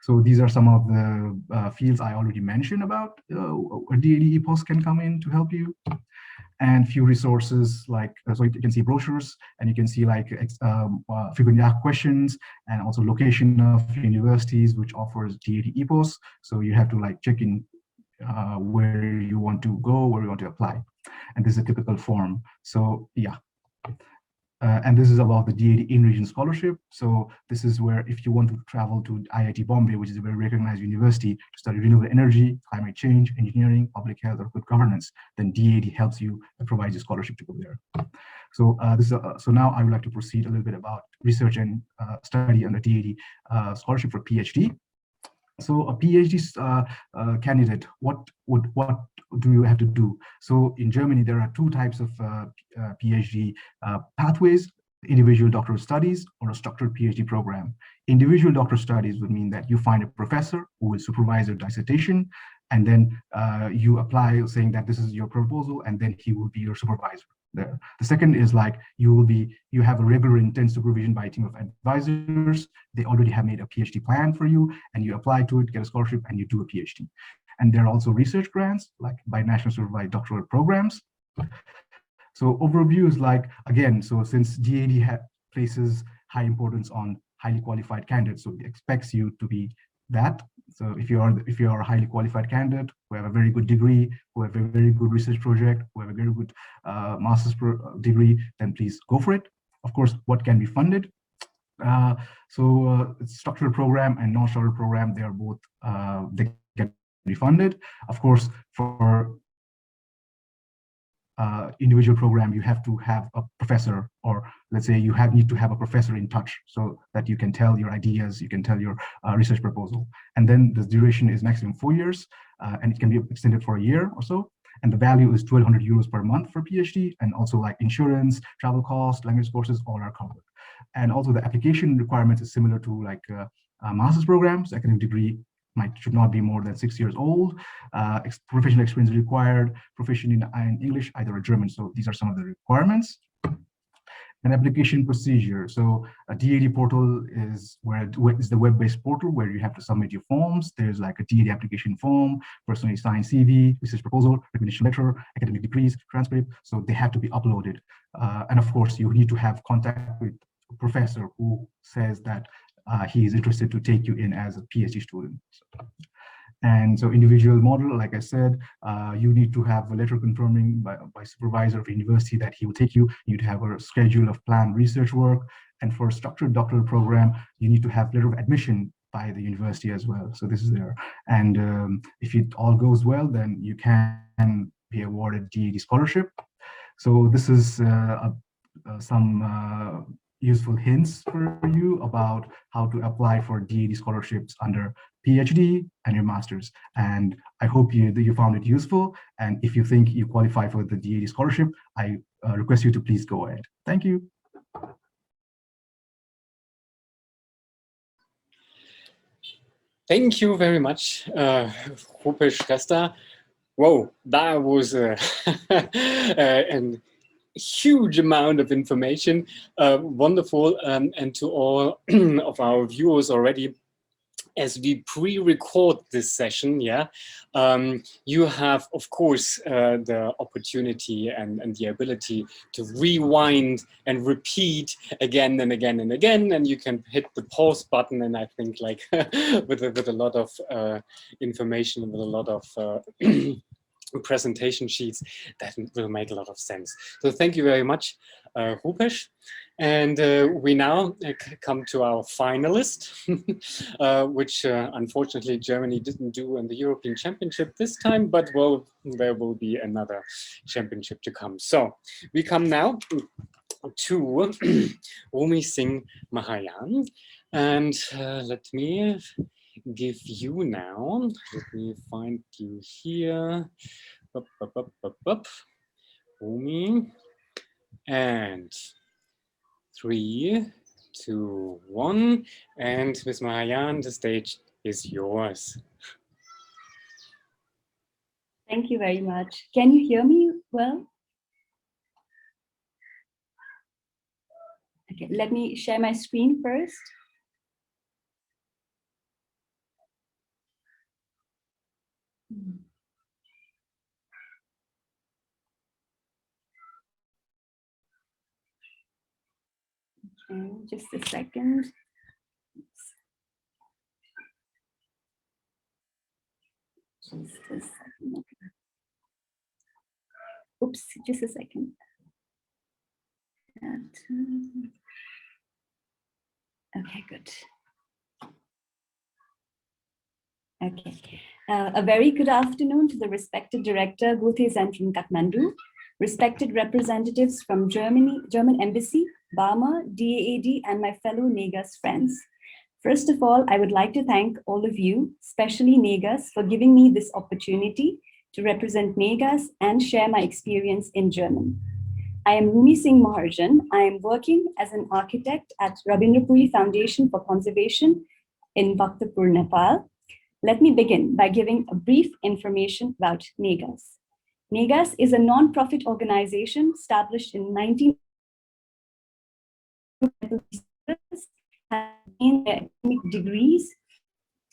So these are some of the fields I already mentioned about where DAAD EPOS can come in to help you. And few resources like, so you can see brochures and you can see like frequently asked questions and also location of universities which offers DAAD EPOS. So you have to like check in where you want to go, where you want to apply. And this is a typical form. So yeah. And this is about the DAAD in-region scholarship. So this is where if you want to travel to IIT Bombay, which is a very recognized university, to study renewable energy, climate change, engineering, public health, or good governance, then DAAD helps you and provides you scholarship to go there. So so now I would like to proceed a little bit about research and study under DAAD scholarship for PhD. So a PhD candidate, what do you have to do? So in Germany, there are two types of PhD pathways: individual doctoral studies or a structured PhD program. Individual doctoral studies would mean that you find a professor who will supervise your dissertation, and then you apply saying that this is your proposal, and then he will be your supervisor there. The second is like you have a regular intense supervision by a team of advisors. They already have made a PhD plan for you, and you apply to it, get a scholarship, and you do a PhD. And there are also research grants, like by national supervised doctoral programs. So overview is like, again, so since DAAD places high importance on highly qualified candidates, so it expects you to be that. So if you are a highly qualified candidate who have a very good degree, who have a very good research project, who have a very good master's degree, then please go for it. Of course, what can be funded? It's structured program and non-structured program, they are both, they can be funded. Of course, for individual program, you have to have a professor, or let's say you need to have a professor in touch so that you can tell your ideas, you can tell your research proposal. And then the duration is maximum 4 years, and it can be extended for a year or so. And the value is 1,200 euros per month for PhD, and also like insurance, travel costs, language courses, all are covered. And also the application requirements is similar to like master's programs. Academic degree should not be more than 6 years old. Professional experience required, proficient in English, either or German. So these are some of the requirements. An application procedure. So a DAAD portal is the web-based portal where you have to submit your forms. There's like a DAAD application form, personally signed CV, research proposal, recognition letter, academic degrees, transcript. So they have to be uploaded. And of course, you need to have contact with a professor who says that he is interested to take you in as a PhD student. And so individual model, like I said, you need to have a letter confirming by supervisor of university that he will take you. You need to have a schedule of planned research work. And for a structured doctoral program, you need to have letter of admission by the university as well. So this is there. And if it all goes well, then you can be awarded DAAD scholarship. So this is some useful hints for you about how to apply for DAAD scholarships under PhD and your master's. And I hope you found it useful. And if you think you qualify for the DAAD scholarship, I request you to please go ahead. Thank you. Thank you very much, Rupesh Resta. Whoa, that was a huge amount of information. Wonderful. And to all of our viewers already, as we pre-record this session, you have, of course, the opportunity and the ability to rewind and repeat again and again and again, and you can hit the pause button, and I think like with a lot of information, with a lot of presentation sheets, that will make a lot of sense. So thank you very much, Rupesh. And we now come to our finalist, which unfortunately Germany didn't do in the European Championship this time, but well, there will be another championship to come. So we come now to Rumi Singh Mahayan. And let me give you now, let me find you here, Rumi, and 3, 2, 1, and Ms. Mahayan, the stage is yours. Thank you very much. Can you hear me well? Okay, let me share my screen first. Okay, just a second. Just a second. Oops, just a second. Okay, good. Okay. A very good afternoon to the respected director, Goethe-Zentrum, Kathmandu, respected representatives from Germany, German Embassy, BARMER, DAAD, and my fellow NEGAAS friends. First of all, I would like to thank all of you, especially NEGAAS, for giving me this opportunity to represent NEGAAS and share my experience in German. I am Rumi Singh Mahajan. I am working as an architect at Rabindrapuri Foundation for Conservation in Bhaktapur, Nepal. Let me begin by giving a brief information about NEGAAS. NEGAAS is a non-profit organization established in 1996, gained their academic degrees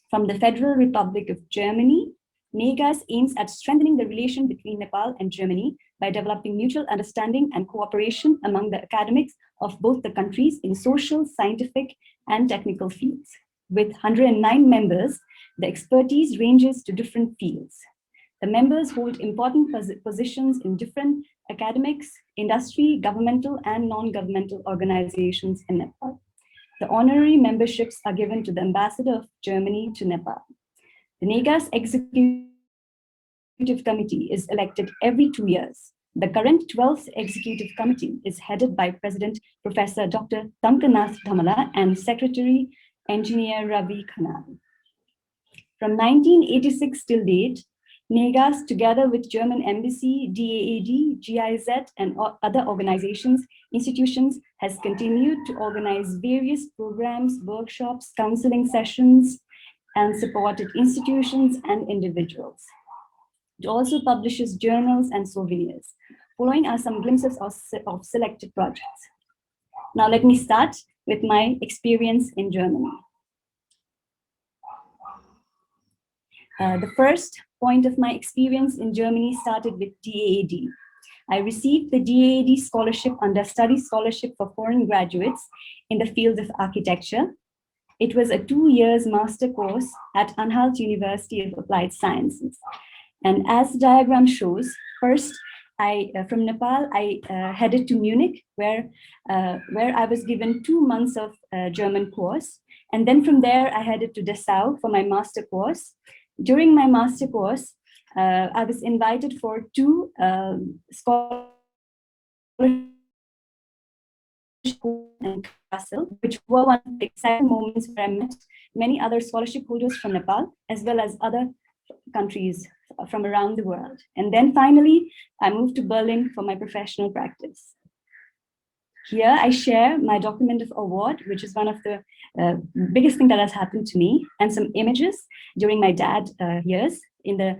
from the Federal Republic of Germany. NEGAAS aims at strengthening the relation between Nepal and Germany by developing mutual understanding and cooperation among the academics of both the countries in social, scientific, and technical fields. With 109 members, the expertise ranges to different fields. The members hold important positions in different academics, industry, governmental, and non-governmental organizations in Nepal. The honorary memberships are given to the ambassador of Germany to Nepal. The NEGAAS Executive Committee is elected every 2 years. The current 12th Executive Committee is headed by President Professor Dr. Tankanath Dhamala and Secretary Engineer Ravi Khanal. From 1986 till date, NEGAAS, together with German Embassy, DAAD, GIZ, and other organizations, institutions, has continued to organize various programs, workshops, counseling sessions, and supported institutions and individuals. It also publishes journals and souvenirs. Following are some glimpses of selected projects. Now let me start with my experience in Germany. The first point of my experience in Germany started with DAAD. I received the DAAD scholarship under Study Scholarship for Foreign Graduates in the field of architecture. It was a 2 years master course at Anhalt University of Applied Sciences. And as the diagram shows, first, from Nepal, I headed to Munich, where I was given 2 months of German course. And then from there, I headed to Dessau for my master course. During my master course, I was invited for 2 scholarships in Kassel, which were one of the exciting moments where I met many other scholarship holders from Nepal, as well as other countries from around the world. And then finally, I moved to Berlin for my professional practice. Here I share my document of award, which is one of the biggest thing that has happened to me, and some images during my DAAD years in the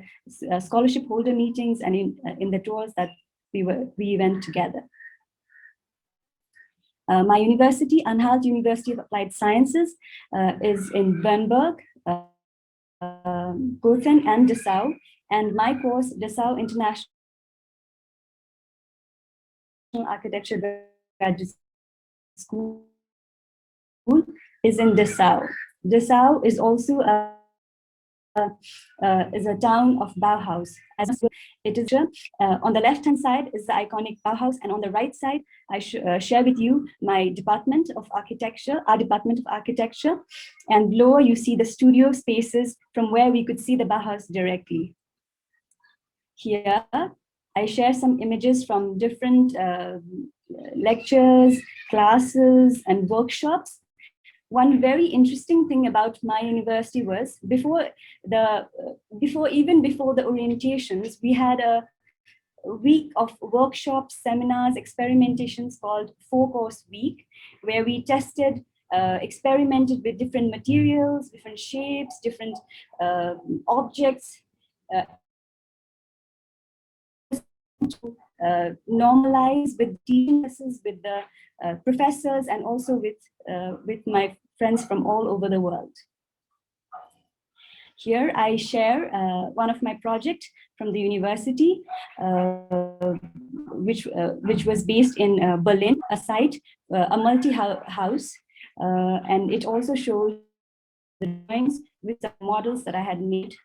scholarship holder meetings and in the tours that we went together. My university, Anhalt University of Applied Sciences, is in Bernburg, Gothen, and Dessau, and my course, Dessau International Architecture Graduate School, is in Dessau. Dessau is also a town of Bauhaus. As it is on the left-hand side is the iconic Bauhaus, and on the right side, I share with you my department of architecture, our department of architecture, and below you see the studio spaces from where we could see the Bauhaus directly. Here, I share some images from different lectures, classes, and workshops. One very interesting thing about my university was before the orientations, we had a week of workshops, seminars, experimentations called 4-course week, where we tested, experimented with different materials, different shapes, different objects, to normalize with teachers, with the professors, and also with my friends from all over the world. Here I share one of my projects from the university, which was based in Berlin, a site, a multi-house, and it also shows the drawings with the models that I had made.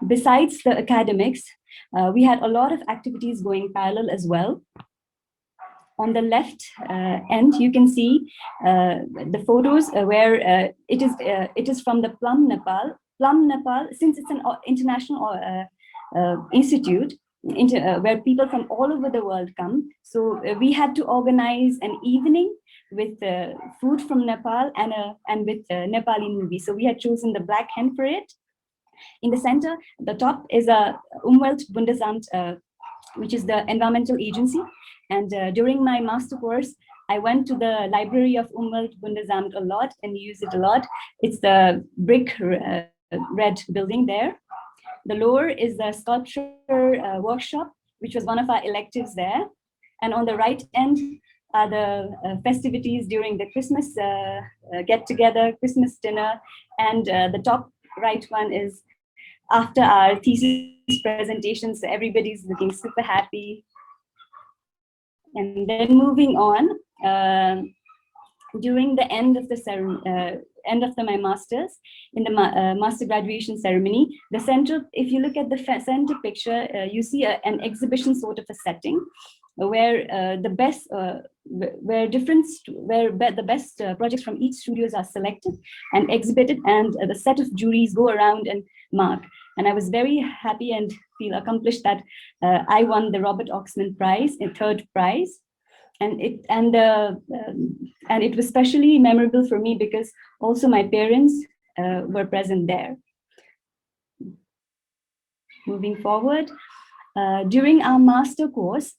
Besides the academics, we had a lot of activities going parallel as well. On the left end, you can see the photos where it is from the Plum, Nepal. Plum, Nepal, since it's an international institute where people from all over the world come, so we had to organize an evening with food from Nepal and with Nepali movies. So we had chosen the Black Hen for it. In the center, the top is a Umweltbundesamt, which is the environmental agency. And during my master course, I went to the library of Umweltbundesamt a lot and used it a lot. It's the brick red building there. The lower is the sculpture workshop, which was one of our electives there. And on the right end are the festivities during the Christmas get-together, Christmas dinner. And the top right one is after our thesis presentation, so everybody's looking super happy. And then moving on, during the end of the ceremony, my master's, in the master graduation ceremony, the center, if you look at the center picture, you see an exhibition sort of a setting where the best projects from each studios are selected and exhibited, and the set of juries go around and mark. And I was very happy and feel accomplished that I won the Robert Oxman Prize, a third prize, and it was especially memorable for me because also my parents were present there. Moving forward, during our master course,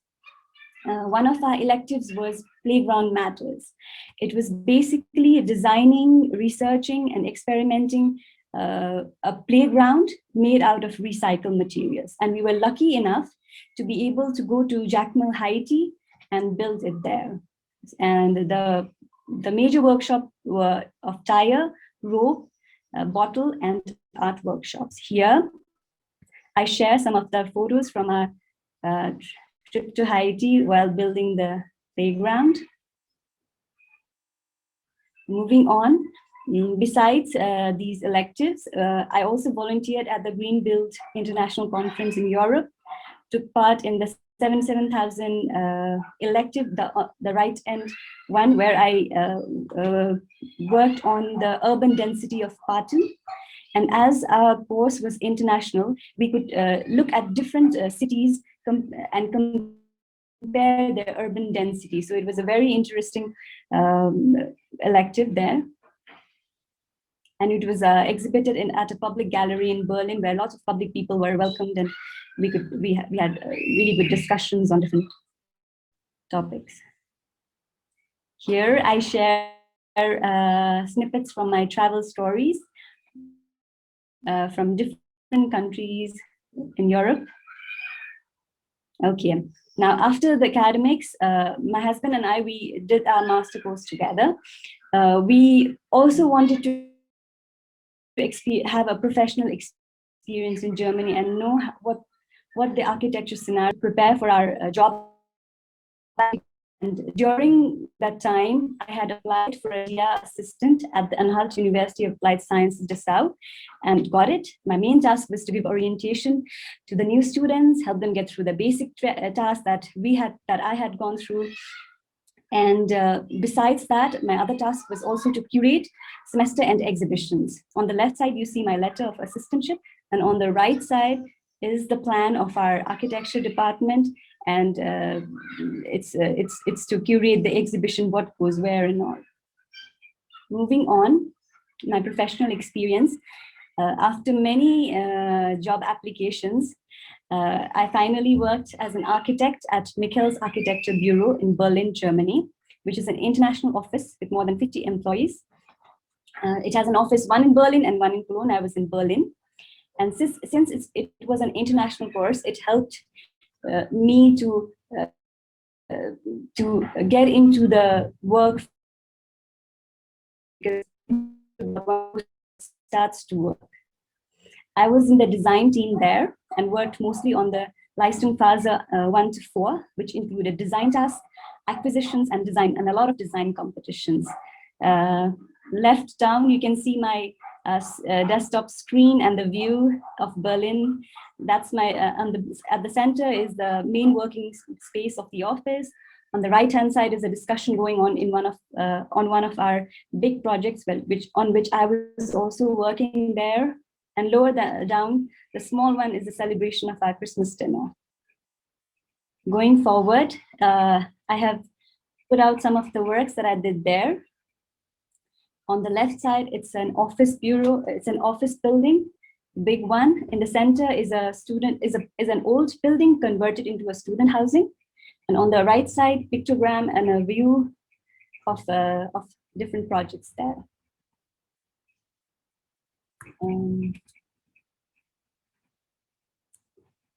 one of our electives was Playground Matters. It was basically designing, researching, and experimenting a playground made out of recycled materials. And we were lucky enough to be able to go to Jacmel, Haiti, and build it there. And the major workshop were of tire, rope, bottle, and art workshops. Here, I share some of the photos from our trip to Haiti while building the playground. Moving on, besides these electives, I also volunteered at the Green Build International Conference in Europe, took part in the 7,000 elective, the right end one, where I worked on the urban density of Patan. And as our course was international, we could look at different cities and compare their urban density. So it was a very interesting elective there. And it was exhibited at a public gallery in Berlin, where lots of public people were welcomed, and we had really good discussions on different topics. Here I share snippets from my travel stories from different countries in Europe. Okay, now after the academics, my husband and I, we did our master course together. We also wanted to have a professional experience in Germany and know what the architecture scenario, prepare for our job. during that time, I had applied for a DIA assistant at the Untitled University of Applied Sciences, Dessau, and got it. My main task was to give orientation to the new students, help them get through the basic tasks that I had gone through. And besides that, my other task was also to curate semester end exhibitions. On the left side, you see my letter of assistantship, and on the right side is the plan of our architecture department, and it's to curate the exhibition, what goes where and all. Moving on, my professional experience. After many job applications, I finally worked as an architect at Mikkel's Architecture Bureau in Berlin, Germany, which is an international office with more than 50 employees. It has an office, one in Berlin and one in Cologne. I was in Berlin. And since it was an international course, it helped me to get into the work, because starts to work. I was in the design team there and worked mostly on the Leistungsphase 1 to 4, which included design tasks, acquisitions, and design, and a lot of design competitions. Left down, you can see my desktop screen and the view of Berlin. That's my at the center is the main working space of the office. On the right-hand side is a discussion going on in on one of our big projects, on which I was also working there. And lower down, the small one is the celebration of our Christmas dinner. Going forward, I have put out some of the works that I did there. On the left side, it's an office bureau. It's an office building, big one. In the center is an old building converted into a student housing. And on the right side, pictogram and a view of different projects there.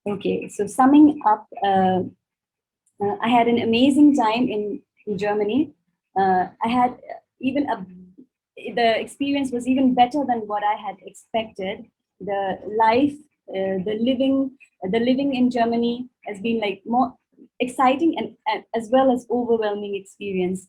Okay, so summing up, I had an amazing time in Germany. I had the experience was even better than what I had expected. The life, the living in Germany has been like more exciting and as well as overwhelming experience.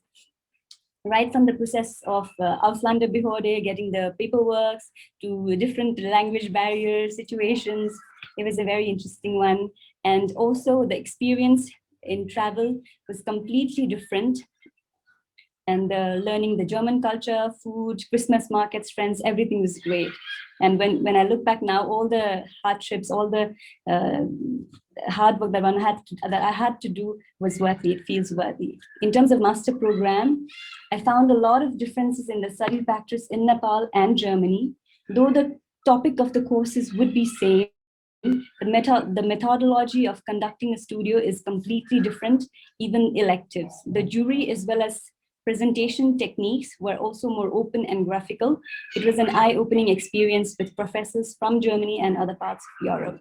Right from the process of Ausländerbehörde, getting the paperwork, to different language barrier situations. It was a very interesting one. And also the experience in travel was completely different. And learning the German culture, food, Christmas markets, friends, everything was great. And when I look back now, all the hardships, all the hard work that I had to do was worthy. It feels worthy. In terms of master program, I found a lot of differences in the study practice in Nepal and Germany. Though the topic of the courses would be same, the methodology of conducting a studio is completely different, even electives. The jury as well as presentation techniques were also more open and graphical. It was an eye-opening experience with professors from Germany and other parts of Europe.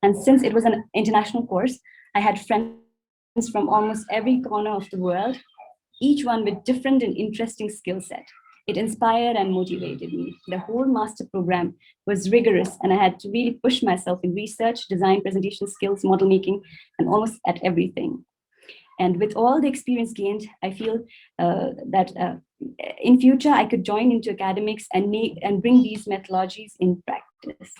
And since it was an international course, I had friends from almost every corner of the world, each one with different and interesting skill set. It inspired and motivated me. The whole master program was rigorous, and I had to really push myself in research, design, presentation skills, model making, and almost at everything. And with all the experience gained, I feel that in future I could join into academics and bring these methodologies in practice.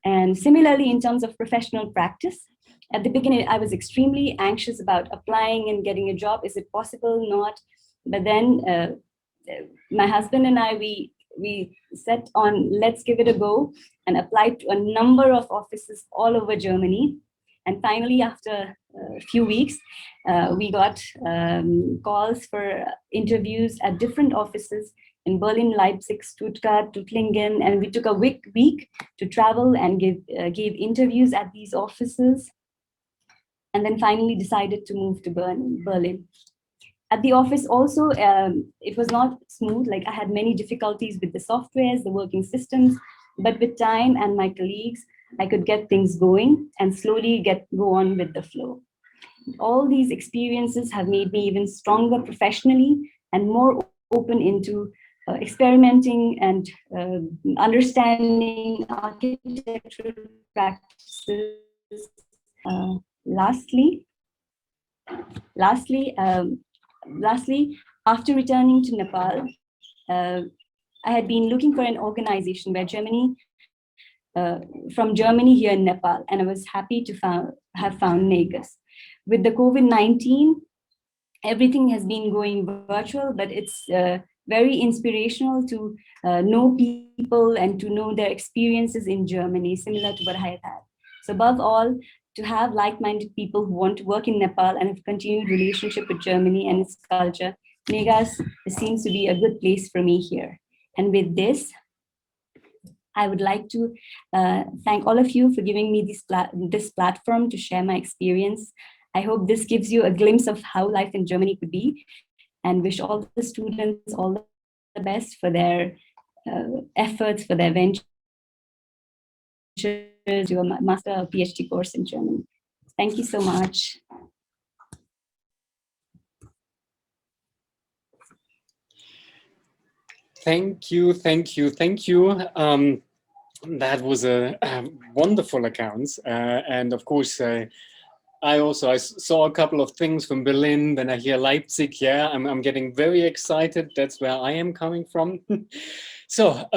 And similarly, in terms of professional practice, at the beginning, I was extremely anxious about applying and getting a job. Is it possible? Not. But then my husband and I, we set on, let's give it a go, and applied to a number of offices all over Germany. And finally, after a few weeks, we got calls for interviews at different offices in Berlin, Leipzig, Stuttgart, Tuttlingen, and we took a week to travel and gave interviews at these offices, and then finally decided to move to Berlin. At the office also, it was not smooth. Like I had many difficulties with the softwares, the working systems, but with time and my colleagues, I could get things going and slowly go on with the flow. All these experiences have made me even stronger professionally and more open into experimenting and understanding architectural practices. Lastly, Lastly, after returning to Nepal, I had been looking for an organization where from Germany here in Nepal, and I was happy to have found NEGAAS. With the COVID-19, everything has been going virtual, but it's very inspirational to know people and to know their experiences in Germany, similar to what I had had. So above all, to have like-minded people who want to work in Nepal and have continued relationship with Germany and its culture, NEGAAS seems to be a good place for me here. And with this, I would like to thank all of you for giving me this platform to share my experience. I hope this gives you a glimpse of how life in Germany could be, and wish all the students all the best for their efforts, for their ventures, to a master or PhD course in Germany. Thank you so much. Thank you, thank you, thank you. That was a wonderful account. And of course, I saw a couple of things from Berlin. Then I hear Leipzig. Yeah, I'm getting very excited. That's where I am coming from. So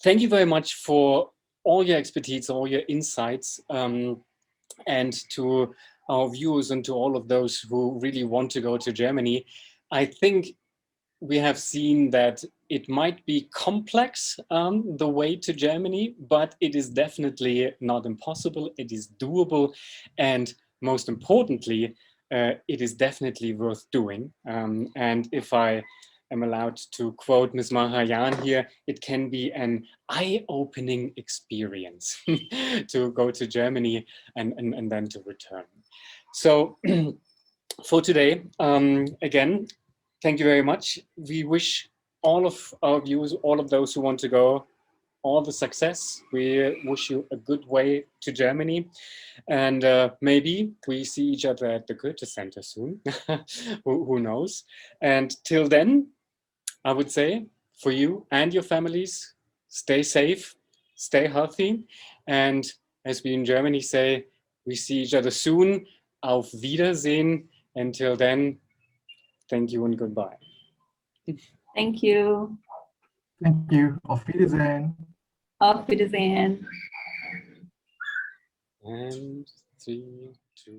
thank you very much for all your expertise, all your insights, and to our viewers and to all of those who really want to go to Germany. I think we have seen that it might be complex, the way to Germany, but it is definitely not impossible. It is doable. And most importantly, it is definitely worth doing. And if I am allowed to quote Ms. Mahayan here, it can be an eye-opening experience to go to Germany and then to return. So for today, again, thank you very much. We wish all of our viewers, all of those who want to go, all the success. We wish you a good way to Germany. And maybe we see each other at the Goethe-Zentrum soon. Who knows? And till then, I would say for you and your families, stay safe, stay healthy. And as we in Germany say, we see each other soon. Auf Wiedersehen. Until then, thank you and goodbye. Thank you. Thank you. Auf Wiedersehen. Auf Wiedersehen. And 3, 2.